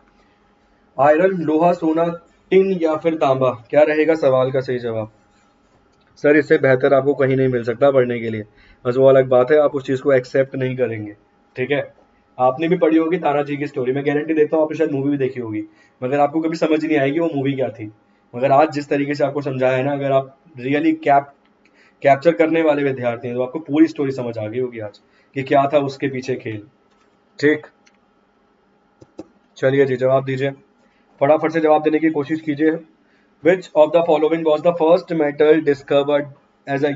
S1: आयरन, लोहा, सोना, टिन या फिर तांबा, क्या रहेगा सवाल का सही जवाब? सर इससे बेहतर आपको कहीं नहीं मिल सकता पढ़ने के लिए, बस वो अलग बात है आप उस चीज को एक्सेप्ट नहीं करेंगे। ठीक है, आपने भी पढ़ी होगी तानाजी की स्टोरी, मैं गारंटी देता हूँ आपने शायद मूवी भी देखी होगी, मगर आपको कभी समझ नहीं आएगी वो मूवी क्या थी। मगर आज जिस तरीके से आपको समझाया है ना, अगर आप रियली कैप्चर करने वाले विद्यार्थी हैं तो आपको पूरी स्टोरी समझ आ गई होगी आज कि क्या था उसके पीछे खेल। ठीक, चलिए जी जवाब दीजिए, फटाफट से जवाब देने की कोशिश कीजिए। Which of the following was the first metal discovered as a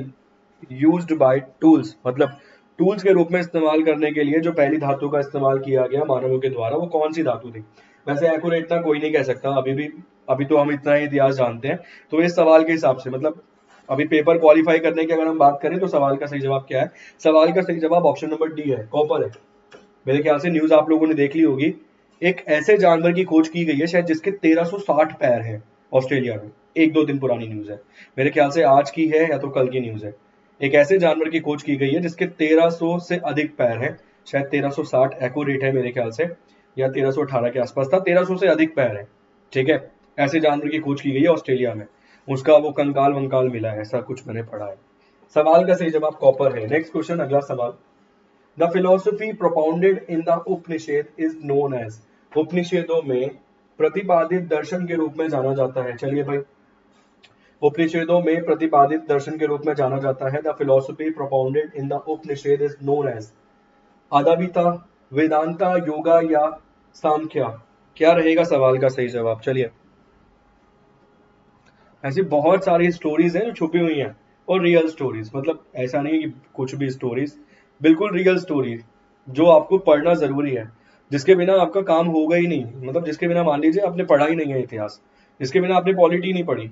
S1: used by tools, मतलब टूल्स के रूप में इस्तेमाल करने के लिए जो पहली धातु का इस्तेमाल किया गया मानवों के द्वारा, वो कौन सी धातु थी। वैसे एक्यूरेट ना कोई नहीं कह सकता अभी भी, अभी तो हम इतना ही इतिहास जानते हैं। तो इस सवाल के हिसाब से, मतलब अभी पेपर क्वालिफाई करने की अगर हम बात करें तो सवाल का सही जवाब क्या है। सवाल का सही जवाब ऑप्शन नंबर डी है, कॉपर है। मेरे ख्याल से न्यूज आप लोगों ने देख ली होगी, एक ऐसे जानवर की खोज की गई है शायद जिसके 1360 पैर हैं ऑस्ट्रेलिया में। एक दो दिन पुरानी न्यूज है, मेरे ख्याल से आज की है या तो कल की न्यूज है। एक ऐसे जानवर की खोज की गई है जिसके 1300 से अधिक पैर हैं, शायद 1360 एक्यूरेट है मेरे ख्याल से, या 1318 के आसपास था, 1300 से अधिक पैर है। ठीक है, ऐसे जानवर की खोज की गई है ऑस्ट्रेलिया में, उसका वो कंकाल वंकाल मिला है, ऐसा कुछ मैंने पढ़ा है। सवाल का सही जवाब कॉपर है। नेक्स्ट क्वेश्चन, अगला सवाल। The philosophy propounded in the Upanishad is known as, उपनिषदों में प्रतिपादित दर्शन के रूप में जाना जाता है। चलिए भाई, उपनिषदों में प्रतिपादित दर्शन के रूप में जाना जाता है। The philosophy propounded in the Upanishad is known as Advaita, Vedanta, yoga या सांख्या। क्या रहेगा सवाल का सही जवाब। चलिए, ऐसी बहुत सारी स्टोरीज हैं जो छुपी हुई हैं, और रियल स्टोरीज, मतलब ऐसा नहीं है कि कुछ भी स्टोरीज, बिल्कुल रियल स्टोरीज जो आपको पढ़ना जरूरी है, जिसके बिना आपका काम होगा ही नहीं। मतलब जिसके बिना मान लीजिए आपने पढ़ा ही नहीं है इतिहास, जिसके बिना आपने पॉलिटी नहीं पढ़ी।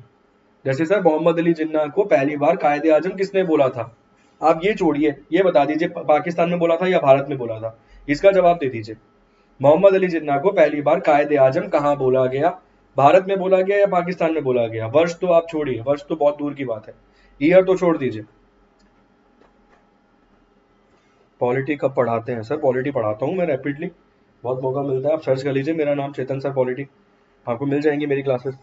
S1: जैसे सर मोहम्मद अली जिन्ना को पहली बार कायदे आजम किसने बोला था। आप ये छोड़िए, ये बता दीजिए पाकिस्तान में बोला था या भारत में बोला था, इसका जवाब दे दीजिए। मोहम्मद अली जिन्ना को पहली बार कायदे आजम कहाँ बोला गया, भारत में बोला गया या पाकिस्तान में बोला गया। वर्ष तो आप छोड़िए, वर्ष तो बहुत दूर की बात है, ईयर तो छोड़ दीजिए। पॉलिटी कब पढ़ाते हैं सर, पॉलिटी पढ़ाता हूँ मैं रैपिडली, बहुत मौका मिलता है। आप सर्च कर लीजिए मेरा नाम चेतन सर पॉलिटी, आपको मिल जाएंगी मेरी classes.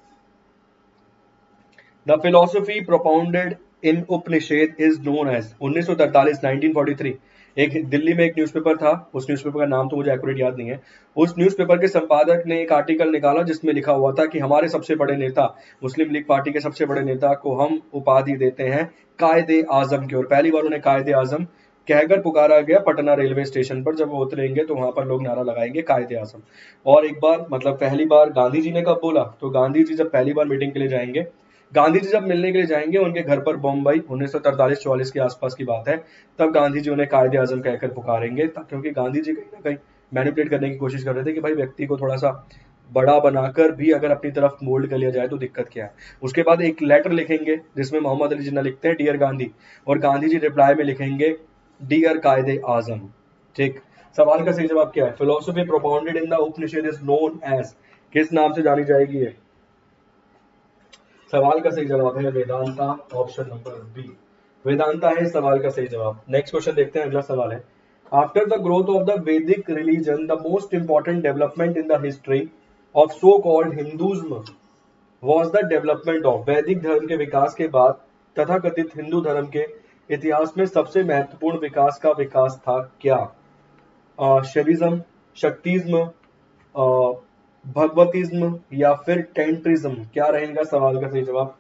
S1: The philosophy propounded in Upanishad is known as 1943, 1943। एक दिल्ली में एक न्यूज़पेपर था, उस न्यूज़पेपर का नाम तो मुझे एक्यूरेट याद नहीं है। उस न्यूज़पेपर के संपादक ने एक आर्टिकल निकाला जिसमें लिखा हुआ था कि हमारे सबसे बड़े नेता, मुस्लिम लीग पार्टी के सबसे बड़े नेता को हम उपाधि देते हैं कायदे आजम की। और पहली बार उन्हें कायदे आजम कहकर पुकारा गया पटना रेलवे स्टेशन पर। जब वो उतरेंगे तो वहां पर लोग नारा लगाएंगे कायदे आजम। और एक बार, मतलब पहली बार गांधी जी ने कब बोला, तो गांधी जी जब पहली बार मीटिंग के लिए जाएंगे, गांधी जी जब मिलने के लिए जाएंगे उनके घर पर बम्बई 1943-44 के आसपास की बात है, तब गांधी जी उन्हें कायदे आजम कहकर पुकारेंगे। क्योंकि गांधी जी कहीं ना कहीं मैनिपुलेट करने की कोशिश कर रहे थे कि भाई व्यक्ति को थोड़ा सा बड़ा बनाकर भी अगर अपनी तरफ मोल्ड कर लिया जाए तो दिक्कत क्या है। उसके बाद एक लेटर लिखेंगे जिसमें मोहम्मद अली जिन्ना लिखते हैं डियर गांधी, और गांधी जी रिप्लाई में लिखेंगे डियर कायदे आजम। ठीक, सवाल का सही जवाब क्या है। Philosophy propounded in the Upanishad is known as, किस नाम से जानी जाएगी ये। सवाल का सही जवाब है Vedanta, option number B, Vedanta है सवाल का सही जवाब। नेक्स्ट क्वेश्चन देखते हैं, अगला सवाल है। After the growth of the Vedic religion the most important development in the history of so called Hinduism was the development of, वैदिक धर्म के विकास के बाद तथाकथित हिंदू धर्म के इतिहास में सबसे महत्वपूर्ण विकास का विकास था क्या। शैविज्म, शक्तिज्म, भगवतिज्म या फिर टेंट्रिज्म। क्या रहेगा सवाल का सही जवाब।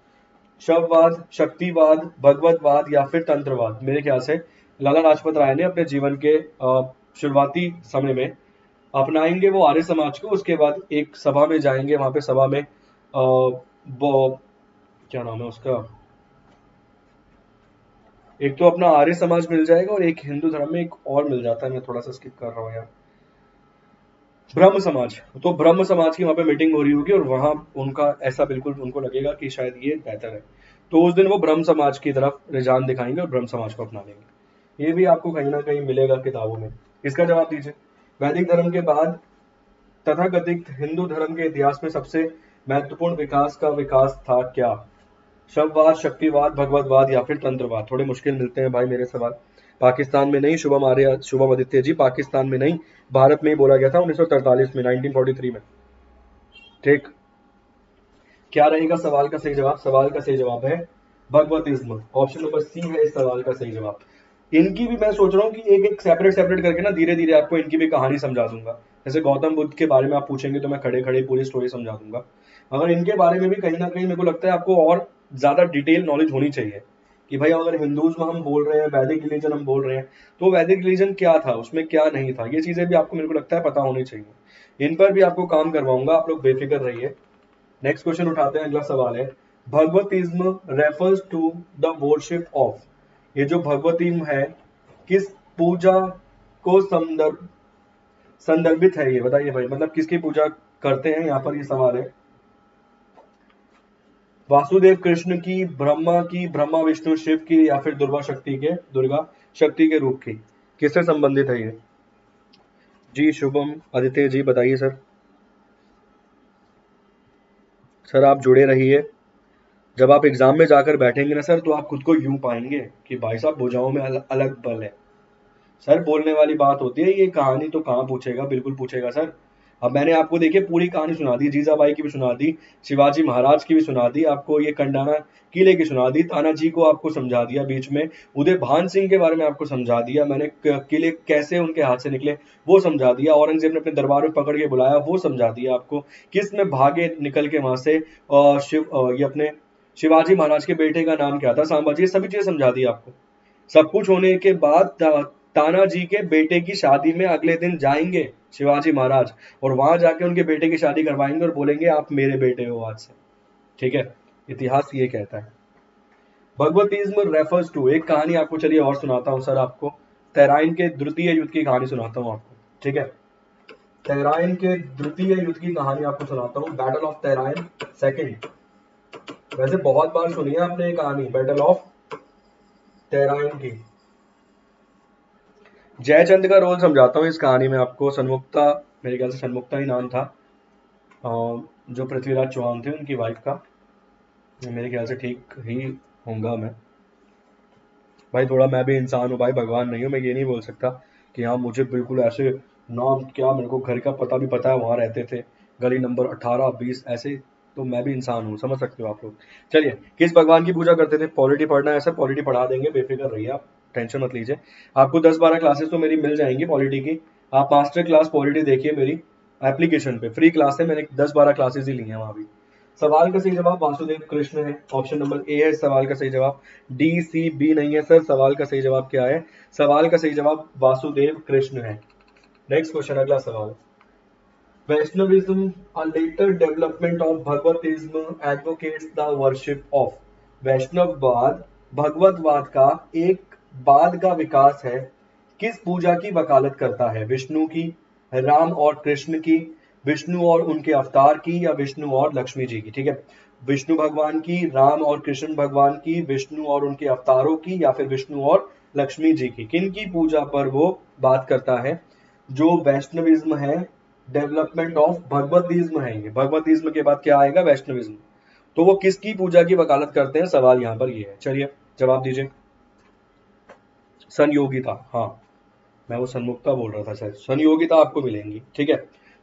S1: शववाद, शक्तिवाद, भगवतवाद या फिर तंत्रवाद। मेरे ख्याल से लाला लाजपत राय ने अपने जीवन के शुरुआती समय में अपनाएंगे वो आर्य समाज को, उसके बाद एक सभा में जाएंगे, वहां पे सभा में वो क्या नाम है उसका, एक तो अपना आर्य समाज मिल जाएगा और एक हिंदू धर्म में एक और मिल जाता है, मैं थोड़ा सा स्किप कर रहा हूँ यार, ब्रह्म समाज। तो ब्रह्म समाज की वहां पे मीटिंग हो रही होगी और वहां उनका ऐसा बिल्कुल उनको लगेगा कि शायद ये बेहतर है, तो उस दिन वो ब्रह्म समाज की तरफ रुझान दिखाएंगे और ब्रह्म समाज को अपना लेंगे। ये भी आपको कहीं ना कहीं मिलेगा किताबों में। इसका जवाब दीजिए। वैदिक धर्म के बाद तथाकथित हिंदू धर्म के इतिहास में सबसे महत्वपूर्ण विकास का विकास था क्या। शववाद, शक्तिवाद, भगवतवाद या फिर तंत्रवाद। थोड़े मुश्किल मिलते हैं भाई मेरे सवाल। पाकिस्तान में नहीं, शुभम आर्य, शुभम आदित्य जी, पाकिस्तान में नहीं, भारत में ही बोला गया था 1943 में, 1943 में। ठीक, क्या रहेगा सवाल का सही जवाब। सवाल का सही जवाब है भगवतिज्म, ऑप्शन नंबर सी है इस सवाल का सही जवाब। इनकी भी मैं सोच रहा हूँ कि एक एक सेपरेट सेपरेट करके ना धीरे धीरे आपको इनकी भी कहानी समझा दूंगा। जैसे गौतम बुद्ध के बारे में आप पूछेंगे तो मैं खड़े खड़े पूरी स्टोरी समझा दूंगा, मगर इनके बारे में भी कहीं ना कहीं मेरे को लगता है आपको और ज्यादा डिटेल नॉलेज होनी चाहिए कि भाई अगर हिंदूज में हम बोल रहे हैं, वैदिक रिलीजन हम बोल रहे हैं, तो वैदिक रिलीजन क्या था, उसमें क्या नहीं था, ये चीजें भी आपको मेरे को लगता है पता होनी चाहिए। इन पर भी आपको काम करवाऊंगा, आप लोग बेफिक्र रहिए। नेक्स्ट क्वेश्चन उठाते हैं, अगला सवाल है, Bhagavatism refers to the worship of. ये जो भगवतिज्म है किस पूजा को संदर्भित है, ये बताइए भाई, मतलब किसकी पूजा करते हैं, यहाँ पर ये सवाल है। वासुदेव कृष्ण की, ब्रह्मा विष्णु शिव की, या फिर दुर्गा शक्ति के रूप की, किससे संबंधित है ये? जी शुभम आदित्य जी बताइए सर। सर आप जुड़े रहिए, जब आप एग्जाम में जाकर बैठेंगे ना सर, तो आप खुद को यूं पाएंगे कि भाई साहब भुजाओं में अलग बल है। सर बोलने वाली बात होती है, ये कहानी तो कहाँ पूछेगा, बिल्कुल पूछेगा सर। अब मैंने आपको देखिए पूरी कहानी सुना दी, जीजाबाई की भी सुना दी, शिवाजी महाराज की भी सुना दी, आपको ये कंडाना किले की सुना दी, तानाजी को आपको समझा दिया, बीच में उदय भान सिंह के बारे में आपको समझा दिया मैंने, किले कैसे उनके हाथ से निकले वो समझा दिया, औरंगजेब ने अपने दरबार में पकड़ के बुलाया वो समझा दिया आपको, किस में भागे निकल के वहां से, ये अपने शिवाजी महाराज के बेटे का नाम क्या था, संभाजी, ये सभी चीजें समझा दी आपको। सब कुछ होने के बाद तानाजी के बेटे की शादी में अगले दिन जाएंगे शिवाजी महाराज, और वहां जाके उनके बेटे की शादी करवाएंगे और बोलेंगे आप मेरे बेटे हो आज से। ठीक है, इतिहास ये कहता है। भगवतिज्म रेफर्स टू, एक कहानी आपको चलिए और सुनाता हूँ सर, आपको तराइन के द्वितीय युद्ध की कहानी सुनाता हूँ आपको। ठीक है, तराइन के द्वितीय युद्ध की कहानी आपको सुनाता हूँ, बैटल ऑफ तराइन सेकेंड। वैसे बहुत बार सुनी है आपने ये कहानी, बैटल ऑफ तराइन की। जयचंद का रोल समझाता हूँ इस कहानी में आपको, सन्मुक्ता, मेरे ख्याल से सन्मुक्ता ही नाम था, जो पृथ्वीराज चौहान थे उनकी वाइफ का, मेरे ख्याल से ठीक ही होऊंगा मैं। भाई थोड़ा मैं भी इंसान हूँ भाई, भगवान नहीं हूँ, मैं ये नहीं बोल सकता कि हाँ मुझे बिल्कुल ऐसे नाम, क्या मेरे को घर का पता भी पता है, वहां रहते थे गली नंबर 18-20 ऐसे, तो मैं भी इंसान हूँ, समझ सकते हो आप लोग। चलिए, किस भगवान की पूजा करते थे? पॉलिटी पढ़ना है सर, पॉलिटी पढ़ा देंगे, बेफिक्र रहिए आप, टेंशन मत लीजिए। आपको 10-12 क्लासेस तो मेरी मिल जाएंगी पॉलिटी की, आप मास्टर क्लास पॉलिटी देखिए मेरी एप्लीकेशन पे, फ्री क्लास है, मैंने 10-12 क्लासेस ही ली हैं वहां भी। सवाल का सही जवाब वासुदेव कृष्ण है, ऑप्शन नंबर ए है सवाल का सही जवाब, डी सी बी नहीं है सर, सवाल का सही जवाब क्या है? सवाल का सही जवाब वासुदेव कृष्ण है। नेक्स्ट क्वेश्चन, अगला सवाल, Vaishnavism a later development of भगवतिज्म advocates the worship of। वैष्णववाद भगवतवाद का एक बाद का विकास है, किस पूजा की वकालत करता है? विष्णु की, राम और कृष्ण की, विष्णु और उनके अवतार की, या विष्णु और लक्ष्मी जी की? ठीक है, विष्णु भगवान की, राम और कृष्ण भगवान की, विष्णु और उनके अवतारों की, या फिर विष्णु और लक्ष्मी जी की, किन की पूजा पर वो बात करता है? जो वैष्णविज्म है, डेवलपमेंट ऑफ भगवतिज्म है, ये भगवतिज्म के बाद क्या आएगा? वैष्णविज्म। तो वो किसकी पूजा की वकालत करते हैं, सवाल यहाँ पर ये है। चलिए जवाब दीजिए। संयोगिता, हाँ मैं वो सन्मुक्ता बोल रहा था सर, संयोगिता आपको मिलेंगी। ठीक है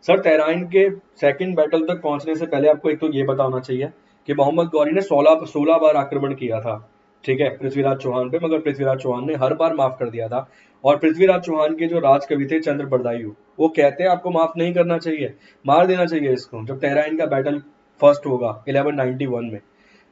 S1: सर, तराइन के सेकंड बैटल तक पहुंचने से पहले आपको एक तो ये पता होना चाहिए कि मोहम्मद गौरी ने 16 बार आक्रमण किया था, ठीक है, पृथ्वीराज चौहान पे, मगर पृथ्वीराज चौहान ने हर बार माफ कर दिया था। और पृथ्वीराज चौहान के जो राजकवि थे चंद्र बरदायु, वो कहते हैं आपको माफ नहीं करना चाहिए, मार देना चाहिए इसको। जब तराइन का बैटल फर्स्ट होगा 1191 में,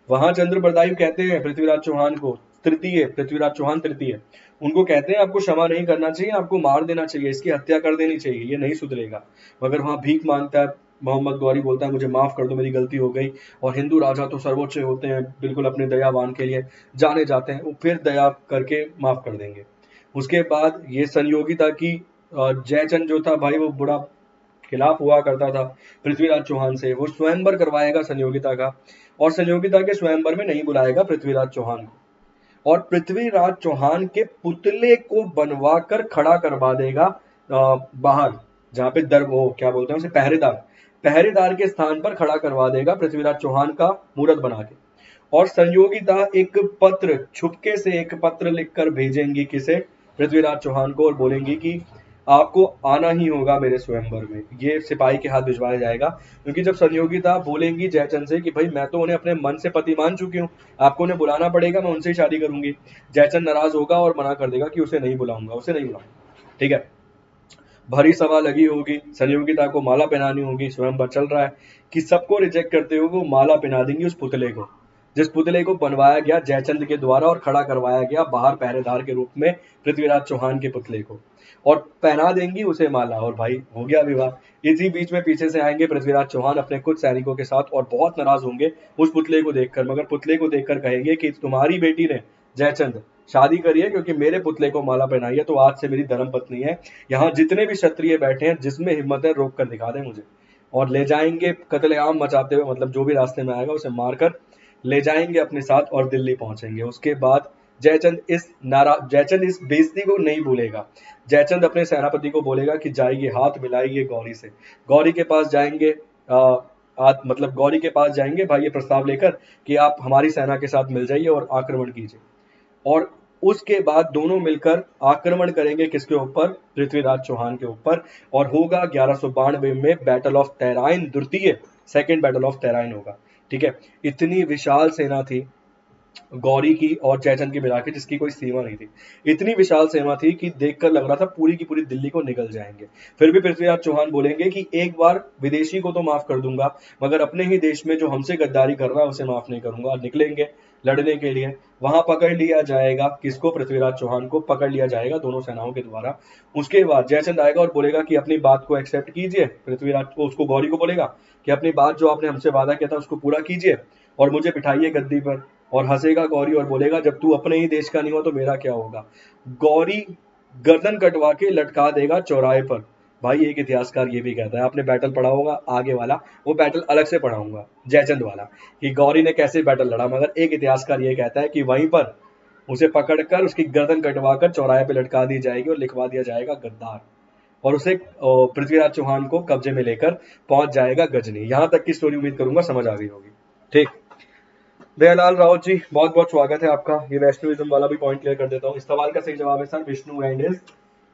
S1: वहां चंद्र बरदायु कहते हैं पृथ्वीराज चौहान को, तृतीय पृथ्वीराज चौहान तृतीय, उनको कहते हैं आपको क्षमा नहीं करना चाहिए, आपको मार देना चाहिए, इसकी हत्या कर देनी चाहिए, ये नहीं सुधरेगा। मगर वहां भीख मांगता है मोहम्मद गौरी, बोलता है मुझे माफ कर दो, मेरी गलती हो गई। और हिंदू राजा तो सर्वोच्च होते हैं, बिल्कुल अपने दयावान के लिए जाने जाते हैं, वो फिर दया करके माफ कर देंगे। उसके बाद ये संयोगिता की, जयचंद जो था भाई वो बुरा खिलाफ हुआ करता था पृथ्वीराज चौहान से, वो स्वयंवर करवाएगा संयोगिता का, और संयोगिता के स्वयंवर में नहीं बुलाएगा पृथ्वीराज चौहान को, और पृथ्वीराज चौहान के पुतले को बनवा कर खड़ा करवा देगा बाहर, जहां पे दर वो क्या बोलते हैं उसे, पहरेदार, पहरेदार के स्थान पर खड़ा करवा देगा पृथ्वीराज चौहान का मूर्त बना के। और संयोगिता एक पत्र, छुपके से एक पत्र लिखकर भेजेंगी किसे? पृथ्वीराज चौहान को, और बोलेंगी कि आपको आना ही होगा मेरे स्वयंवर में। ये सिपाही के हाथ भिजवाया जाएगा, क्योंकि जब संयोगिता बोलेंगी जयचंद से कि भाई मैं तो उन्हें अपने मन से पति मान चुकी हूँ, आपको उन्हें बुलाना पड़ेगा, मैं उनसे ही शादी करूंगी। जयचंद नाराज होगा और मना कर देगा कि उसे नहीं बुलाऊंगा, उसे नहीं बुलाऊंगा। ठीक है, भरी सभा लगी होगी, संयोगिता को माला पहनानी होगी, स्वयंवर चल रहा है कि सबको रिजेक्ट करते हुए वो माला पहना देंगी उस पुतले को, जिस पुतले को बनवाया गया जयचंद के द्वारा और खड़ा करवाया गया बाहर पहरेदार के रूप में पृथ्वीराज चौहान के पुतले को, और पहना देंगी उसे माला, और भाई हो गया विवाह। इसी बीच में पीछे से आएंगे पृथ्वीराज चौहान अपने कुछ सैनिकों के साथ और बहुत नाराज होंगे उस पुतले को देखकर, मगर पुतले को देखकर कहेंगे कि तुम्हारी बेटी ने जयचंद शादी करी है क्योंकि मेरे पुतले को माला पहनाई है, तो आज से मेरी धर्म पत्नी है। यहाँ जितने भी क्षत्रिय बैठे हैं, जिसमें हिम्मत है रोक कर दिखा दे मुझे। और ले जाएंगे कत्लेआम मचाते हुए, मतलब जो भी रास्ते में आएगा उसे मारकर ले जाएंगे अपने साथ और दिल्ली पहुंचेंगे। उसके बाद जयचंद इस बेइज्जती को नहीं भूलेगा। जयचंद अपने सेनापति को बोलेगा कि जाइए हाथ मिलाइए गौरी से। गौरी के पास जाएंगे मतलब गौरी के पास जाएंगे भाई ये प्रस्ताव लेकर कि आप हमारी सेना के साथ मिल जाइए और आक्रमण कीजिए। और उसके बाद दोनों मिलकर आक्रमण करेंगे किसके ऊपर? पृथ्वीराज चौहान के ऊपर। और होगा 1192 में बैटल ऑफ तैराइन, द्वितीय सेकेंड बैटल ऑफ तैराइन होगा। ठीक है, इतनी विशाल सेना थी गौरी की और जयचंद की मिला के, जिसकी कोई सीमा नहीं थी। इतनी विशाल सेना थी कि देखकर लग रहा था पूरी की पूरी दिल्ली को निगल जाएंगे। फिर भी पृथ्वीराज चौहान बोलेंगे कि एक बार विदेशी को तो माफ कर दूंगा, मगर अपने ही देश में जो हमसे गद्दारी कर रहा है उसे माफ नहीं करूंगा। निकलेंगे लड़ने के लिए, वहां पकड़ लिया जाएगा किसको? पृथ्वीराज चौहान को पकड़ लिया जाएगा दोनों सेनाओं के द्वारा। उसके बाद जयचंद आएगा और बोलेगा कि अपनी बात को एक्सेप्ट कीजिए। पृथ्वीराज को, उसको गौरी को बोलेगा कि अपनी बात जो आपने हमसे वादा किया था उसको पूरा कीजिए और मुझे बिठाइए गद्दी पर। और हंसेगा गौरी और बोलेगा जब तू अपने ही देश का नहीं हो तो मेरा क्या होगा। गौरी गर्दन कटवा के लटका देगा चौराहे पर। भाई एक इतिहासकार ये भी कहता है, आपने बैटल पढ़ा होगा आगे वाला, वो बैटल अलग से पढ़ाऊंगा जयचंद वाला कि गौरी ने कैसे बैटल लड़ा, मगर एक इतिहासकार ये कहता है कि वहीं पर उसे पकड़कर उसकी गर्दन कटवाकर चौराहे पे लटका दी जाएगी और लिखवा दिया जाएगा गद्दार, और उसे पृथ्वीराज चौहान को कब्जे में लेकर पहुंच जाएगा गजनी। यहां तक की स्टोरी उम्मीद करूंगा समझ आ गई होगी। ठीक, दयालाल राउत जी बहुत बहुत स्वागत है आपका। ये वैष्णविज्म वाला भी पॉइंट क्लियर कर देता हूँ। इस सवाल का सही जवाब है सर विष्णु एंड हिज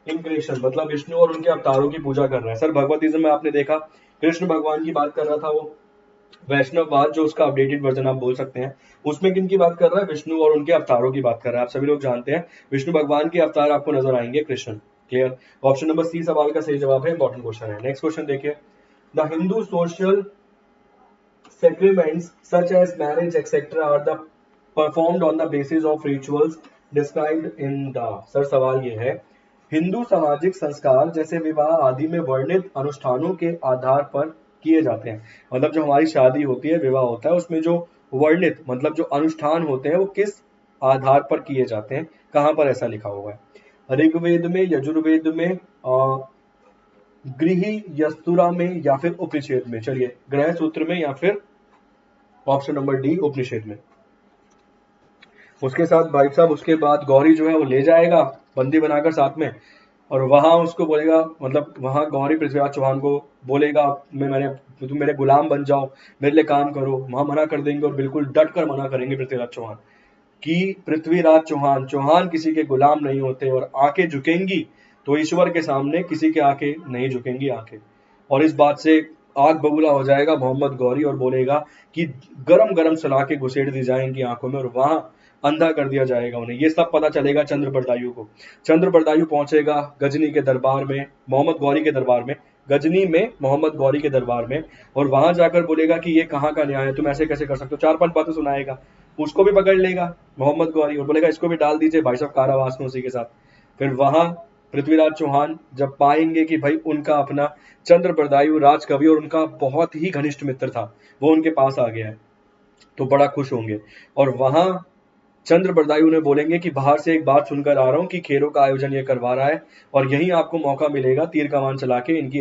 S1: इनक्रेशन, मतलब विष्णु और उनके अवतारों की पूजा कर रहा है। सर भगवतिज्म में आपने देखा कृष्ण भगवान की बात कर रहा था, वो वैष्णववाद जो उसका अपडेटेड वर्जन आप बोल सकते हैं, उसमें किन की बात कर रहा है? विष्णु और उनके अवतारों की बात कर रहा है। आप सभी लोग जानते हैं विष्णु भगवान के अवतार आपको नजर आएंगे Krishna. Clear, option number C सवाल का सही जवाब है, इंपॉर्टेंट क्वेश्चन है। नेक्स्ट क्वेश्चन देखिए, the Hindu social sacraments such as marriage etc are the performed on the basis of rituals described in the। Sir सवाल ये है, हिंदू सामाजिक संस्कार जैसे विवाह आदि में वर्णित अनुष्ठानों के आधार पर किए जाते हैं। मतलब जो हमारी शादी होती है, विवाह होता है, उसमें जो वर्णित मतलब जो अनुष्ठान होते हैं वो किस आधार पर किए जाते हैं, कहां पर ऐसा लिखा हुआ है? ऋग्वेद में, यजुर्वेद में, गृह यस्तुरा में, या फिर उपनिषेद में? चलिए, ग्रह सूत्र में या फिर ऑप्शन नंबर डी उपनिषेद में। उसके साथ भाई साहब उसके बाद गौरी जो है वो ले जाएगा बंदी बनाकर साथ में, और वहां उसको बोलेगा, मतलब वहां गौरी पृथ्वीराज चौहान को बोलेगा तुम मेरे गुलाम बन जाओ, मेरे लिए काम करो। वहां मना कर देंगे और बिल्कुल डट कर मना करेंगे पृथ्वीराज चौहान कि पृथ्वीराज चौहान किसी के गुलाम नहीं होते, और आंखें झुकेंगी तो ईश्वर के सामने किसी के आंखें नहीं झुकेंगी आंखें। और इस बात से आग बबूला हो जाएगा मोहम्मद गौरी और बोलेगा कि गरम गरम सलाखें घुसेड़ दी जाएंगी आंखों में और वहां अंधा कर दिया जाएगा उन्हें। ये सब पता चलेगा चंद्र बरदायु को। चंद्र बरदायु पहुंचेगा गजनी के दरबार में, मोहम्मद गौरी के दरबार में, गजनी में मोहम्मद गौरी के दरबार में, और वहां जाकर बोलेगा कि ये कहाँ का न्याय है, तुम ऐसे कैसे कर सकते हो। 4-5 बातें सुनाएगा, उसको भी पकड़ लेगा मोहम्मद गौरी और बोलेगा इसको भी डाल दीजिए भाई साहब कारावास में उसी के साथ। फिर वहां पृथ्वीराज चौहान जब पाएंगे कि भाई उनका अपना चंद्र बरदायु राजकवि और उनका बहुत ही घनिष्ठ मित्र था वो उनके पास आ गया है, तो बड़ा खुश होंगे। और वहां चंद्र बरदायु ने बोलेंगे कि बाहर से एक बात सुनकर आ रहा हूं कि खेलों का आयोजन ये करवा रहा है और यहीं आपको मौका मिलेगा तीर कमान चला के इसकी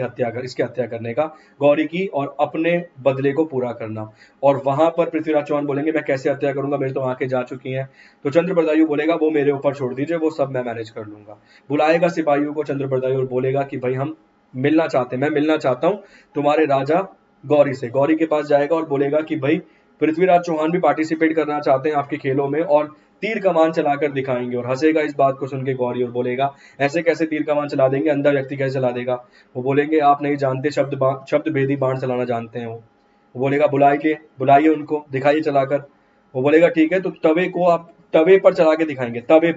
S1: हत्या करने का, गौरी की, और अपने बदले को पूरा करना। और वहां पर पृथ्वीराज चौहान बोलेंगे मैं कैसे हत्या करूंगा, मेरी तो आंखें जा चुकी हैं। तो चंद्र बरदायु बोलेगा वो मेरे ऊपर छोड़ दीजिए, वो सब मैं मैनेज कर लूंगा। बुलाएगा सिपाहियों को चंद्र बरदायु और बोलेगा कि भाई हम मिलना चाहते हैं, मैं मिलना चाहता हूं तुम्हारे राजा गौरी से। गौरी के पास जाएगा और बोलेगा कि भाई पृथ्वीराज चौहान भी पार्टिसिपेट करना चाहते हैं आपके खेलों में, और तीर कमान चलाकर दिखाएंगे। और हंसेगा इस बात को सुन के गौरी और बोलेगा ऐसे कैसे तीर कमान चला देंगे, अंधा व्यक्ति कैसे चला देगा। वो बोलेंगे आप नहीं जानते, शब्द भेदी बाण चलाना जानते हैं वो बोलेगा बुलाइए बुलाइए उनको, दिखाइए चलाकर। वो बोलेगा ठीक है, तो तवे को आप तवे पर चला के दिखाएंगे, तवे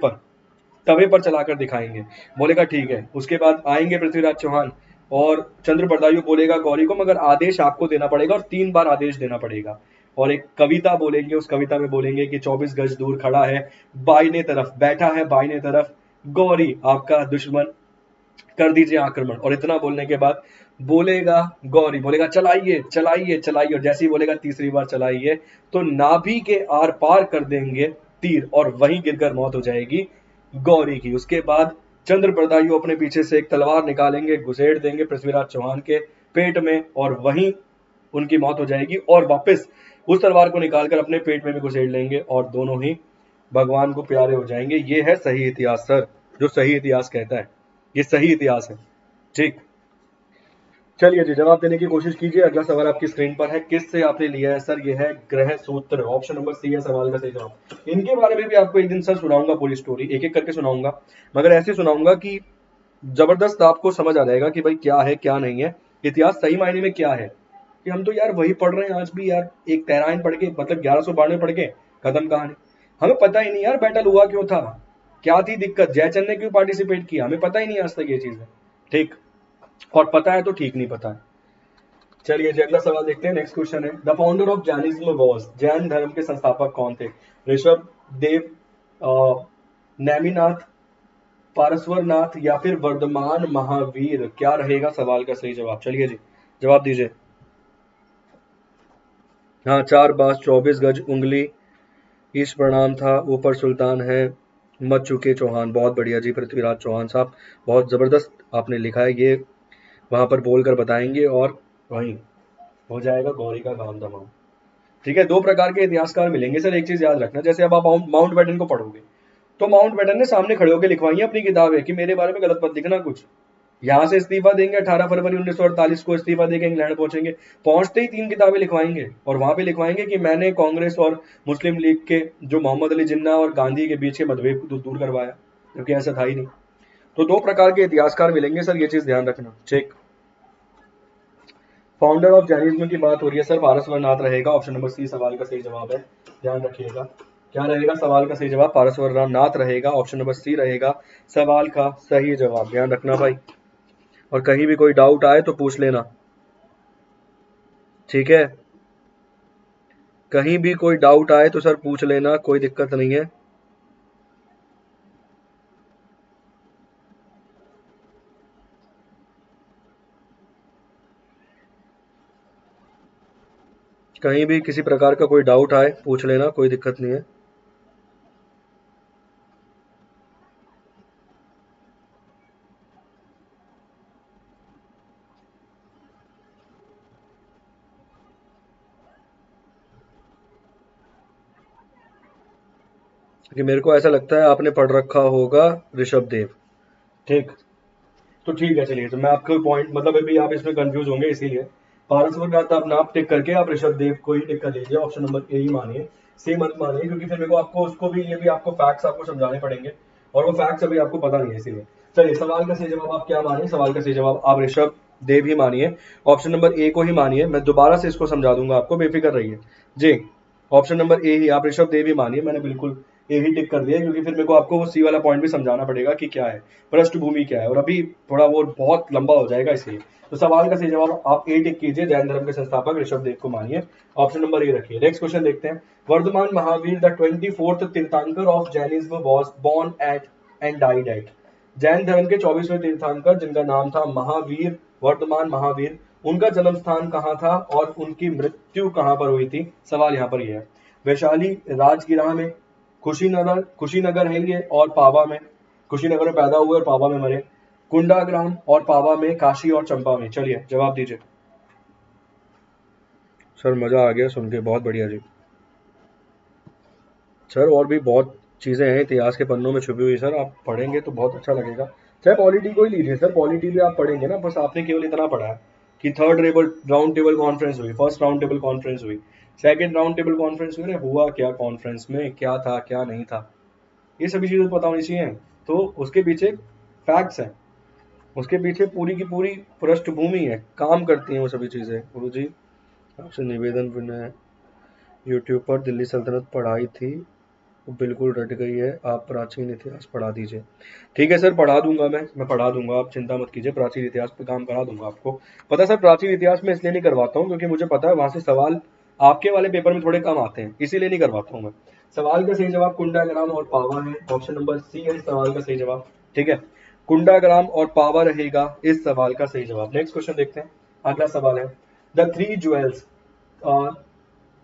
S1: पर चलाकर दिखाएंगे। बोलेगा ठीक है। उसके बाद आएंगे पृथ्वीराज चौहान और चंद्र बरदायु बोलेगा गौरी को मगर आदेश आपको देना पड़ेगा और 3 बार आदेश देना पड़ेगा। और एक कविता बोलेंगे, उस कविता में बोलेंगे कि 24 गज दूर खड़ा है बाईने तरफ, बैठा है बाईने तरफ गौरी आपका दुश्मन, कर दीजिए आक्रमण। और इतना बोलने के बाद बोलेगा गौरी, बोलेगा चलाइए चलाइए चलाइए, और जैसे ही बोलेगा तीसरी बार चलाइए तो नाभि के आर पार कर देंगे तीर और वहीं गिरकर मौत हो जाएगी गौरी की। उसके बाद चंद्र बरदायु अपने पीछे से एक तलवार निकालेंगे, घुसेड़ देंगे पृथ्वीराज चौहान के पेट में और वहीं उनकी मौत हो जाएगी। और वापस उस तलवार को निकालकर अपने पेट में भी घुसेड़ लेंगे और दोनों ही भगवान को प्यारे हो जाएंगे। ये है सही इतिहास सर, जो सही इतिहास कहता है, ये सही इतिहास है। ठीक, चलिए जी जवाब देने की कोशिश कीजिए। अगला सवाल आपकी स्क्रीन पर है, किस से आपने लिया है सर? ये है ग्रह सूत्र, ऑप्शन नंबर सी है सवाल का सही जवाब। इनके बारे में भी आपको एक दिन सर सुनाऊंगा, पूरी स्टोरी एक एक करके सुनाऊंगा, मगर ऐसे सुनाऊंगा कि जबरदस्त आपको समझ आ जाएगा कि भाई क्या है क्या नहीं है, इतिहास सही मायने में क्या है। कि हम तो यार वही पढ़ रहे हैं आज भी यार, एक तेराइन पढ़ के मतलब 1192 पढ़ के खत्म कहानी। हमें पता ही नहीं यार बैटल हुआ क्यों था, क्या थी दिक्कत, जयचंद ने क्यों पार्टिसिपेट किया, हमें पता ही नहीं आज तक ये चीज है। ठीक, और पता है तो ठीक, नहीं पता है। चलिए जी अगला सवाल देखते हैं। नेक्स्ट क्वेश्चन है, the founder of Jainism was, Jain धर्म के संस्थापक कौन थे? ऋषभ देव, नेमिनाथ, पारस्वरनाथ या फिर वर्धमान महावीर? क्या रहेगा सवाल का सही जवाब? चलिए जी जवाब दीजिए। हाँ, 4 बास 24 गज उंगली, ईश प्रणाम था, ऊपर सुल्तान है, मत चुके चौहान। बहुत बढ़िया जी पृथ्वीराज चौहान साहब, बहुत जबरदस्त आपने लिखा है। ये वहां पर बोलकर बताएंगे और वहीं हो जाएगा गौरी का काम तमाम। ठीक है, 2 प्रकार के इतिहासकार मिलेंगे सर, एक चीज याद रखना। जैसे अब आप माउंट बैटन को पढ़ोगे तो माउंट बैटन ने सामने खड़े होकर लिखवाई है अपनी किताबें कि मेरे बारे में गलत मत लिखना कुछ। यहाँ से इस्तीफा देंगे 18 फरवरी 1948 को, इस्तीफा देके इंग्लैंड पहुंचेंगे, पहुंचते ही 3 किताबें लिखवाएंगे और वहां पे लिखवाएंगे कि मैंने कांग्रेस और मुस्लिम लीग के जो मोहम्मद अली जिन्ना और गांधी के बीच के मतभेद को दूर करवाया, क्योंकि ऐसा था ही नहीं। तो 2 प्रकार के इतिहासकार मिलेंगे सर, ये चीज ध्यान रखना। ठीक, फाउंडर ऑफ जैनिज्म की बात हो रही है सर, पारसवरनाथ रहेगा, ऑप्शन नंबर सी सवाल का सही जवाब है, ध्यान रखिएगा। क्या रहेगा सवाल का सही जवाब? पारसवरनाथ रहेगा, ऑप्शन नंबर सी रहेगा सवाल का सही जवाब, ध्यान रखना भाई। और कहीं भी कोई डाउट आए तो पूछ लेना, ठीक है? कहीं भी कोई डाउट आए तो सर पूछ लेना, कोई दिक्कत नहीं है। कहीं भी किसी प्रकार का कोई डाउट आए पूछ लेना, कोई दिक्कत नहीं है। कि मेरे को ऐसा लगता है आपने पढ़ रखा होगा ऋषभ देव। ठीक, तो ठीक है चलिए, तो मैं आपको पॉइंट मतलब अभी आप इसमें कंफ्यूज होंगे, इसीलिए पारसवरनाथ आप नाप टिक करके आप ऋषभ देव को ही टिक कर लीजिए, ऑप्शन नंबर ए ही मानिए, सी मत मानिए, क्योंकि फिर मेरे को आपको उसको भी ये भी आपको फैक्ट्स आपको समझाने पड़ेंगे और वो फैक्ट्स अभी आपको पता नहीं है, इसीलिए। चलिए सवाल का सही जवाब आप क्या मानिए? सवाल का सही जवाब आप ऋषभ देव ही मानिए, ऑप्शन नंबर ए को ही मानिए। मैं दोबारा से इसको समझा दूंगा आपको, बेफिक्र रहिए जी। ऑप्शन नंबर ए ही आप ऋषभ देव ही मानिए, मैंने बिल्कुल ए ही टिक कर दिया, क्योंकि फिर मेरे को आपको वो सी वाला पॉइंट भी समझाना पड़ेगा कि क्या है पृष्ठभूमि क्या है, और अभी थोड़ा वो बहुत लंबा हो जाएगा इसलिए। तो सवाल का सही जवाब आप ए टिक कीजिए, जैन धर्म के संस्थापक ऋषभ देव को मानिए, ऑप्शन नंबर ए रखिए। नेक्स्ट क्वेश्चन देखते हैं, Varthaman Mahavir the 24th tirthankara of Jainism was born at and died at. Jain धर्म के 24वें तीर्थंकर जिनका नाम था महावीर, वर्धमान महावीर, उनका जन्म स्थान कहाँ था और उनकी मृत्यु कहाँ पर हुई थी? सवाल यहाँ पर यह है। वैशाली, राजगिरा में, कुशीनगर है ये, और पावा में, कुशीनगर में पैदा हुए और पावा में मरे, कुंडाग्राम और पावा में, काशी और चंपा में। चलिए जवाब दीजिए सर, मजा आ गया सुन के, बहुत बढ़िया जी सर। और भी बहुत चीजें हैं इतिहास के पन्नों में छुपी हुई सर, आप पढ़ेंगे तो बहुत अच्छा लगेगा। चाहे पॉलिटी को ही लीजिए सर, पॉलिटी भी आप पढ़ेंगे ना, बस आपने केवल इतना पढ़ा है कि थर्ड राउंड टेबल कॉन्फ्रेंस हुई, फर्स्ट राउंड टेबल कॉन्फ्रेंस हुई, सेकंड राउंड टेबल कॉन्फ्रेंस हुई ना, हुआ क्या कॉन्फ्रेंस में, क्या था क्या नहीं था, ये सभी चीजें पता होनी चाहिए। तो उसके पीछे फैक्ट्स हैं, उसके पीछे पूरी की पूरी पृष्ठभूमि है, काम करती हैं वो सभी चीजें। गुरु जी आपसे निवेदन विनय, यूट्यूब पर दिल्ली सल्तनत पढ़ाई थी वो बिल्कुल रट गई है, आप प्राचीन इतिहास पढ़ा दीजिए। ठीक है सर, पढ़ा दूंगा, मैं पढ़ा दूंगा, आप चिंता मत कीजिए, प्राचीन इतिहास पे काम करा दूंगा आपको। पता है सर, प्राचीन इतिहास में इसलिए नहीं करवाता हूँ क्योंकि मुझे पता है वहां से सवाल आपके वाले पेपर में थोड़े कम आते हैं, इसीलिए नहीं करवाता हूँ मैं। सवाल का सही जवाब कुंडाग्राम और पावा है, ऑप्शन नंबर सी है सवाल का सही जवाब। ठीक है, कुंडाग्राम और पावा रहेगा इस सवाल का सही जवाब। नेक्स्ट क्वेश्चन देखते हैं। अगला सवाल है, द थ्री ज्वेल्स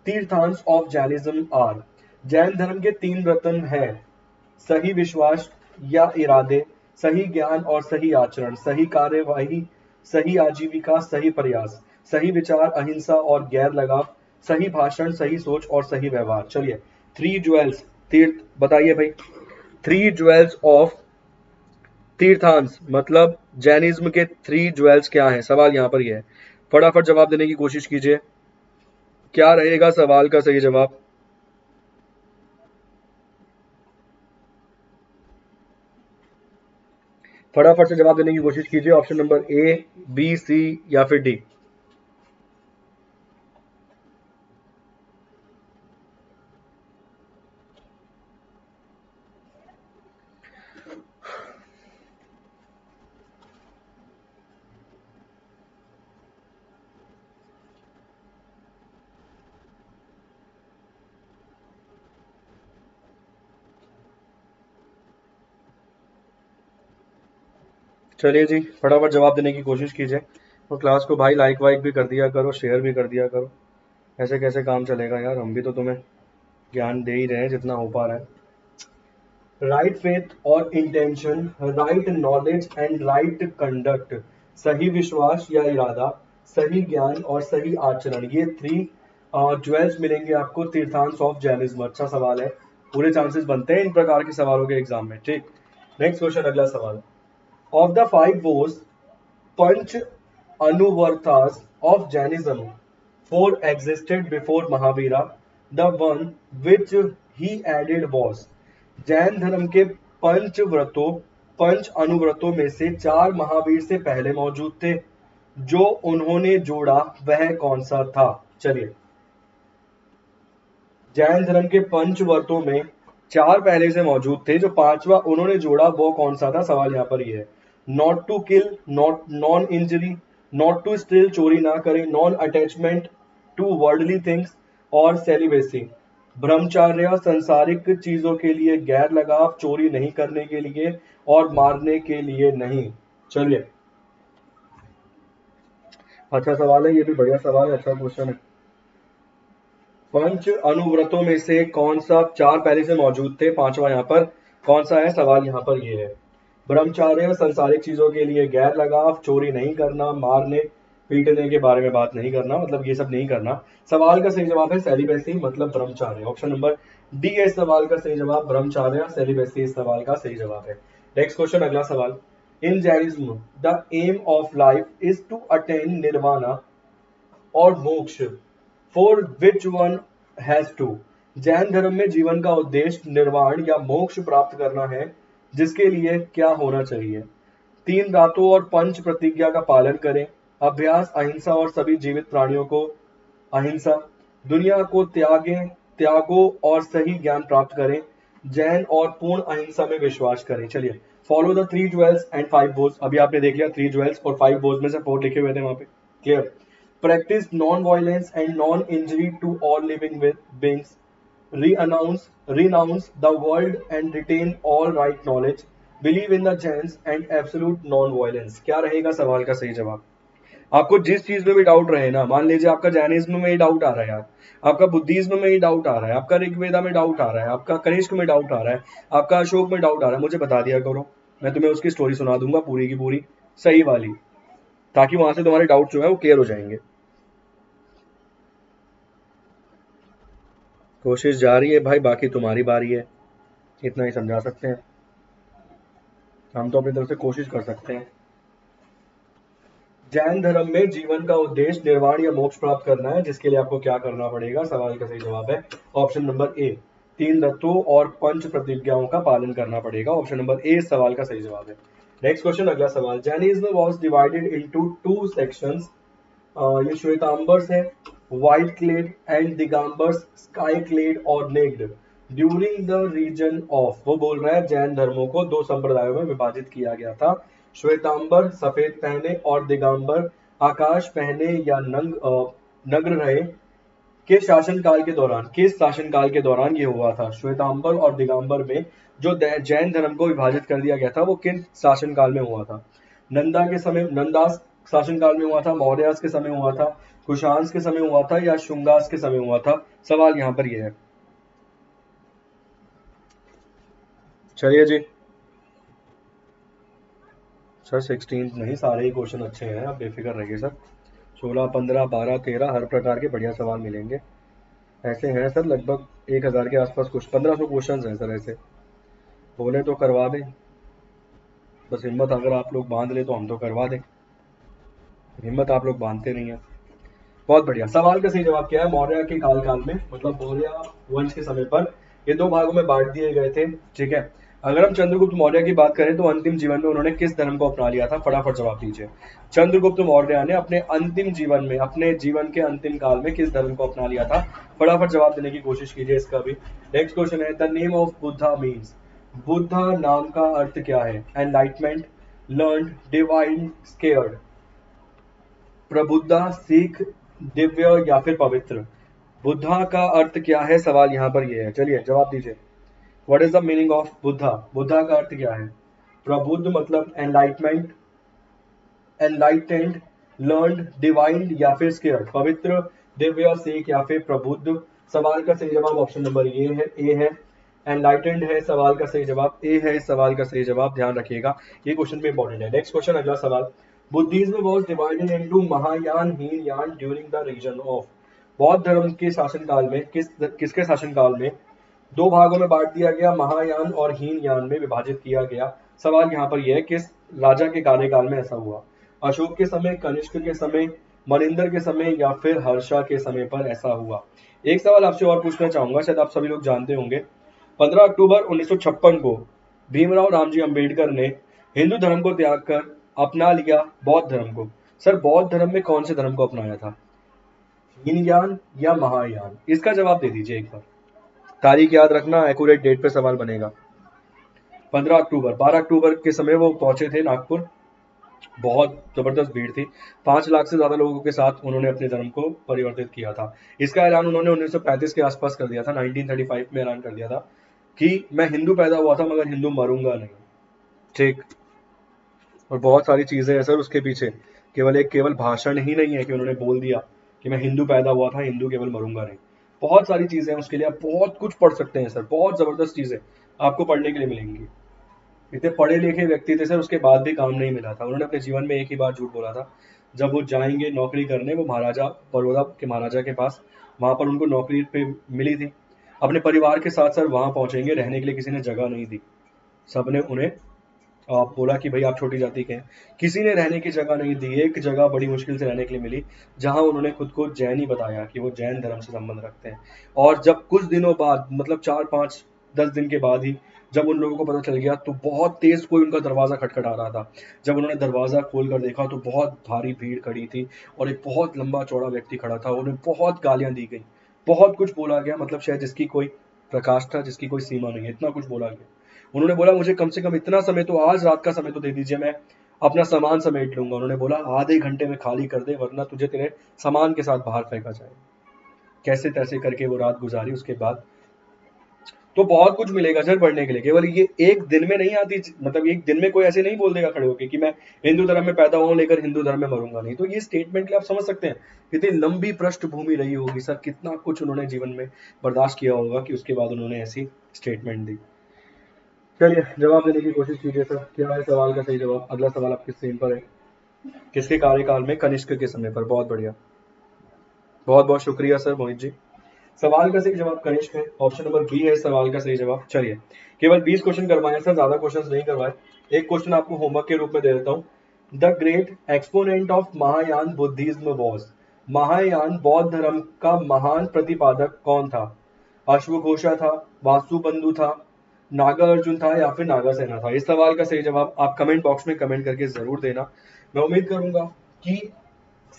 S1: तीर्थांश ऑफ जैनिज्म आर, जैन धर्म के तीन रत्न है, सही विश्वास या इरादे, सही ज्ञान और सही आचरण, सही कार्यवाही, सही आजीविका, सही प्रयास, सही विचार, अहिंसा और गैर लगाव, सही भाषण, सही सोच और सही व्यवहार। चलिए, थ्री ज्वेल्स तीर्थ बताइए भाई। थ्री ज्वेल्स ऑफ तीर्थांश मतलब जैनिज्म के थ्री ज्वेल्स क्या हैं, सवाल यहां पर यह है। फटाफट जवाब देने की कोशिश कीजिए, क्या रहेगा सवाल का सही जवाब। फटाफट से जवाब देने की कोशिश कीजिए, ऑप्शन नंबर ए, बी, सी या फिर डी। चलिए जी, फटाफट जवाब देने की कोशिश कीजिए, और क्लास को भाई लाइक वाइक भी कर दिया करो, शेयर भी कर दिया करो। ऐसे कैसे काम चलेगा यार, हम भी तो तुम्हें ज्ञान दे ही रहे हैं जितना हो पा रहा है। राइट फेथ और intention, right knowledge and right conduct, सही विश्वास या इरादा, सही ज्ञान और सही आचरण, ये थ्री ज्वेल्स मिलेंगे आपको तीर्थांश ऑफ जैनिज्म। अच्छा सवाल है, पूरे चांसेस बनते हैं इन प्रकार के सवालों के एग्जाम में। ठीक, नेक्स्ट क्वेश्चन, अगला सवाल। Of the five vows panch anuvartas of Jainism, four existed before Mahavira. The one which he added was, Jain धर्म के पंच व्रतों पंच अनुव्रतों में से चार महावीर से पहले मौजूद थे, जो उन्होंने जोड़ा वह कौन सा था। चलिए, जैन धर्म के पंच व्रतों में चार पहले से मौजूद थे, जो पांचवा उन्होंने जोड़ा वो कौन सा था, सवाल यहाँ पर ये है। Not to kill, not non injury, not to steal चोरी ना करें, non attachment to worldly things और सेलिबेसी, ब्रह्मचार्य संसारिक चीजों के लिए, गैर लगाव, चोरी नहीं करने के लिए और मारने के लिए नहीं। चलिए, अच्छा सवाल है, ये भी बढ़िया सवाल है, अच्छा क्वेश्चन है। पंच अनुव्रतों में से कौन सा चार पहले से मौजूद थे, पांचवा यहाँ पर कौन सा है, सवाल यहाँ पर ये है। ब्रह्मचार्य संसारिक चीजों के लिए, गैर लगाव, चोरी नहीं करना, मारने पीटने के बारे में बात नहीं करना, मतलब ये सब नहीं करना। सवाल का सही जवाब है सेलिबेसी, मतलब ब्रह्मचार्य। ऑप्शन नंबर डी है इस सवाल का सही जवाब, ब्रह्मचार्य सेलिबेसी इस सवाल का सही जवाब है। नेक्स्ट क्वेश्चन, अगला सवाल। In Jainism the aim of life is to attain nirvana और moksha, for which one has to, Jain धर्म में जीवन का उद्देश्य निर्वाण या मोक्ष प्राप्त करना है, जिसके लिए क्या होना चाहिए। तीन दातों और पंच प्रतिज्ञा का पालन करें, अभ्यास, अहिंसा और सभी जीवित प्राणियों को अहिंसा, दुनिया को त्यागो और सही ज्ञान प्राप्त करें, जैन और पूर्ण अहिंसा में विश्वास करें। चलिए, follow the three jewels and five बोझ, अभी आपने देख लिया थ्री ज्वेल्स और फाइव बोझ में से फोर लिखे हुए थे वहां पे, clear. Practice non-violence and non-injury to all living beings. Renounce the world and retain all right knowledge. Believe in the Jains and absolute non-violence. क्या रहेगा सवाल का सही जवाब। आपको जिस चीज में भी डाउट रहे ना, मान लीजिए आपका जैनिज्म में ही डाउट आ रहा है यार, आपका बुद्धिज्म में ही डाउट आ रहा है, आपका ऋग्वेदा में डाउट आ रहा है, आपका कनिष्क में डाउट आ रहा है, आपका अशोक में डाउट आ रहा है, मुझे बता दिया करो, मैं तुम्हें उसकी स्टोरी सुना दूंगा पूरी की पूरी सही वाली, ताकि वहां से तुम्हारे डाउट जो है वो क्लियर हो जाएंगे। कोशिश जारी है भाई, बाकी तुम्हारी बारी है, इतना ही समझा सकते हैं, हम तो अपनी तरफ से कोशिश कर सकते हैं। जैन धर्म में जीवन का उद्देश्य निर्वाण या मोक्ष प्राप्त करना है, जिसके लिए आपको क्या करना पड़ेगा, सवाल का सही जवाब है ऑप्शन नंबर ए, तीन तत्वों और पंच प्रतिज्ञाओं का पालन करना पड़ेगा। ऑप्शन नंबर ए इस सवाल का सही जवाब है। नेक्स्ट क्वेश्चन, अगला सवाल, Jainism was divided into two sections. ये श्वेतांबर्स है, white clad, and Digambaras, sky clad और naked, during the reason of. वो बोल रहा है जैन धर्मों को दो संप्रदायों में विभाजित किया गया था। श्वेतांबर सफेद पहने और दिगंबर आकाश पहने या नग्न रहे। किस शासनकाल के दौरान, किस शासनकाल के दौरान ये हुआ था? श्वेतांबर और दिगंबर में जो जैन धर्म को विभाजित कर दिया गया था वो किन शासनकाल में हुआ था? नंदा के समय, नंदास शासनकाल में हुआ था, मौर्यास के समय हुआ था, कुशांस के समय हुआ था या शुंगास के समय हुआ था? सवाल यहां पर यह है। चलिए जी सर, 16 नहीं, सारे ही क्वेश्चन अच्छे हैं, आप बेफिक्र रहिए सर। 16, 15, 12, 13 हर प्रकार के बढ़िया सवाल मिलेंगे। ऐसे हैं सर लगभग 1000 के आसपास कुछ 1500 क्वेश्चन हैं सर। ऐसे बोले तो करवा दें, बस हिम्मत अगर आप लोग बांध ले तो हम तो करवा दें, हिम्मत आप लोग बांधते नहीं है। बहुत बढ़िया। सवाल का सही जवाब क्या है? मौर्य के काल में, मतलब मौर्य वंश के समय पर ये दो भागों में बांट दिए गए थे, ठीक है। अगर हम चंद्रगुप्त मौर्य की बात करें तो अंतिम जीवन में उन्होंने किस धर्म को अपना लिया था? फटाफट जवाब दीजिए। चंद्रगुप्त मौर्य ने अपने अंतिम जीवन में, अपने जीवन के अंतिम काल में किस धर्म को अपना लिया था? फटाफट जवाब देने की कोशिश कीजिए इसका भी। नेक्स्ट क्वेश्चन है, the name of Buddha means. Buddha नाम का अर्थ क्या है? एनलाइटमेंट, लर्न, डिवाइन, स्केयर्ड, प्रबुद्धा, सीख, दिव्य या फिर पवित्र? बुद्धा का अर्थ क्या है? सवाल यहाँ पर ये है, चलिए जवाब दीजिए। What is the meaning of Buddha? Buddha का अर्थ क्या है? प्रबुद्ध मतलब एनलाइटमेंट, एनलाइटेंड, लर्नड, डिवाइन या फिर स्केयर्ड? पवित्र, दिव्य, सीख या फिर प्रबुद्ध? सवाल का सही जवाब ऑप्शन नंबर ये है, ए है। एनलाइटेंड है सवाल का सही जवाब, ए है इस सवाल का सही जवाब, ध्यान रखिएगा, ये क्वेश्चन में इंपॉर्टेंट है। नेक्स्ट क्वेश्चन, अगला सवाल, Buddhism was divided into Mahayana, Hinayana during the reason of. बौद्ध धर्म के शासनकाल में किसके शासनकाल में दो भागों में बांट दिया गया? महायान और हीनयान में विभाजित किया गया। सवाल यहाँ पर यह है किस राजा के कार्यकाल में ऐसा हुआ? अशोक के समय, कनिष्क के समय, मनिंदर के समय या फिर हर्षा के समय पर ऐसा हुआ? एक सवाल आपसे और पूछना चाहूंगा, शायद आप सभी लोग जानते होंगे, 15 अक्टूबर 1956 को भीमराव रामजी अंबेडकर ने हिंदू धर्म को त्याग कर अपना लिया बौद्ध धर्म को। सर बौद्ध धर्म में कौन से धर्म को अपनाया था? हीनयान या महायान? इसका जवाब दे दीजिए एक बार, तारीख याद रखना, एक्यूरेट डेट पे सवाल बनेगा। 15 अक्टूबर, 12 अक्टूबर के समय वो पहुंचे थे नागपुर, बहुत जबरदस्त भीड़ थी, 5 लाख से ज्यादा लोगों के साथ उन्होंने अपने धर्म को परिवर्तित किया था। इसका ऐलान उन्होंने 1935 के आसपास कर दिया था, 1935 में ऐलान कर दिया था कि मैं हिंदू पैदा हुआ था मगर हिंदू मरूंगा नहीं, ठीक। और बहुत सारी चीजें हैं सर उसके पीछे, केवल भाषण ही नहीं है कि उन्होंने बोल दिया कि मैं हिंदू पैदा हुआ था, हिंदू केवल मरूंगा नहीं। बहुत सारी चीजें हैं उसके लिए, आप बहुत कुछ पढ़ सकते हैं सर, बहुत जबरदस्त चीजें आपको पढ़ने के लिए मिलेंगी। इतने पढ़े लिखे व्यक्ति थे सर, उसके बाद भी काम नहीं मिला था। उन्होंने अपने जीवन में एक ही बार झूठ बोला था, जब वो जाएंगे नौकरी करने, वो महाराजा बड़ौदा के महाराजा के पास, वहां पर उनको नौकरी पे मिली थी, अपने परिवार के साथ सर वहां पहुंचेंगे, रहने के लिए किसी ने जगह नहीं दी, सबने उन्हें बोला कि भाई आप छोटी जाति के हैं, किसी ने रहने की जगह नहीं दी। एक जगह बड़ी मुश्किल से रहने के लिए मिली, जहां उन्होंने खुद को जैन ही बताया कि वो जैन धर्म से संबंध रखते हैं। और जब कुछ दिनों बाद, मतलब 4, 5, 10 दिन के बाद ही जब उन लोगों को पता चल गया, तो बहुत तेज कोई उनका दरवाजा खटखटा रहा था। जब उन्होंने दरवाजा खोल कर देखा तो बहुत भारी भीड़ खड़ी थी और एक बहुत लंबा चौड़ा व्यक्ति खड़ा था। उन्हें बहुत गालियां दी गई, बहुत कुछ बोला गया, मतलब शायद जिसकी कोई प्रकाश था, जिसकी कोई सीमा नहीं है, इतना कुछ बोला गया। उन्होंने बोला मुझे कम से कम इतना समय तो, आज रात का समय तो दे दीजिए, मैं अपना सामान समेट लूंगा। उन्होंने बोला आधे घंटे में खाली कर दे वरना तुझे तेरे सामान के साथ बाहर फेंका जाए। कैसे तैसे करके वो रात गुजारी। उसके बाद तो बहुत कुछ मिलेगा सर पढ़ने के लिए, केवल ये एक दिन में नहीं आती, मतलब एक दिन में कोई ऐसे नहीं बोल देगा खड़े होके कि मैं हिंदू धर्म में पैदा हुआ लेकर हिंदू धर्म में मरूंगा नहीं। तो ये स्टेटमेंट के आप समझ सकते हैं कितनी लंबी पृष्ठभूमि रही होगी सर, कितना कुछ उन्होंने जीवन में बर्दाश्त किया होगा कि उसके बाद उन्होंने ऐसी स्टेटमेंट दी। चलिए जवाब देने की कोशिश कीजिए सर, क्या है सवाल का सही जवाब? अगला सवाल आपकी स्क्रीन पर है, किसके कार्यकाल में? कनिष्क के समय पर। बहुत बढ़िया, बहुत बहुत शुक्रिया सर मोहित जी। सवाल का सही जवाब कनिष्क है, ऑप्शन नंबर बी है सवाल का सही जवाब। चलिए केवल 20 क्वेश्चन करवाए सर, ज्यादा क्वेश्चन नहीं करवाए। एक क्वेश्चन आपको होमवर्क के रूप में दे देता हूँ। The great exponent of Mahayana Buddhism was. Mahayana बौद्ध धर्म का महान प्रतिपादक कौन था? अश्वघोषा था, वासु बंधु था, नागा अर्जुन था या फिर नागा सेना था? इस सवाल का सही जवाब आप कमेंट बॉक्स में कमेंट करके जरूर देना। मैं उम्मीद करूंगा कि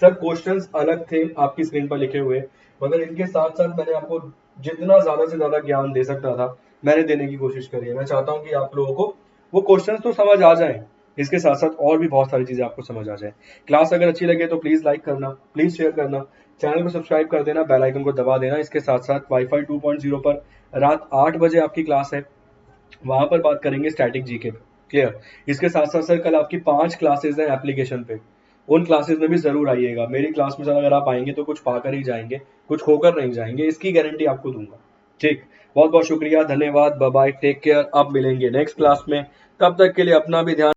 S1: सर क्वेश्चंस अलग थे आपकी स्क्रीन पर लिखे हुए, मगर इनके साथ साथ मैंने आपको जितना ज्यादा से ज्यादा ज्ञान दे सकता था मैंने देने की कोशिश करी है। मैं चाहता हूं कि आप लोगों को वो क्वेश्चंस तो समझ आ जाएं, इसके साथ साथ और भी बहुत सारी चीजें आपको समझ आ जाए। क्लास अगर अच्छी लगे तो प्लीज लाइक करना, प्लीज शेयर करना, चैनल को सब्सक्राइब कर देना, बेल आइकन को दबा देना। इसके साथ साथ वाईफाई 2.0 पर रात 8 बजे आपकी क्लास है, वहां पर बात करेंगे स्टैटिक जीके पे। क्लियर? इसके साथ साथ सर कल आपकी 5 क्लासेस हैं एप्लीकेशन पे, उन क्लासेस में भी जरूर आइएगा। मेरी क्लास में सर अगर आप आएंगे तो कुछ पाकर ही जाएंगे, कुछ खोकर नहीं जाएंगे, इसकी गारंटी आपको दूंगा। ठीक, बहुत बहुत शुक्रिया, धन्यवाद, बाय बाय, टेक केयर। अब मिलेंगे नेक्स्ट क्लास में, तब तक के लिए अपना भी ध्यान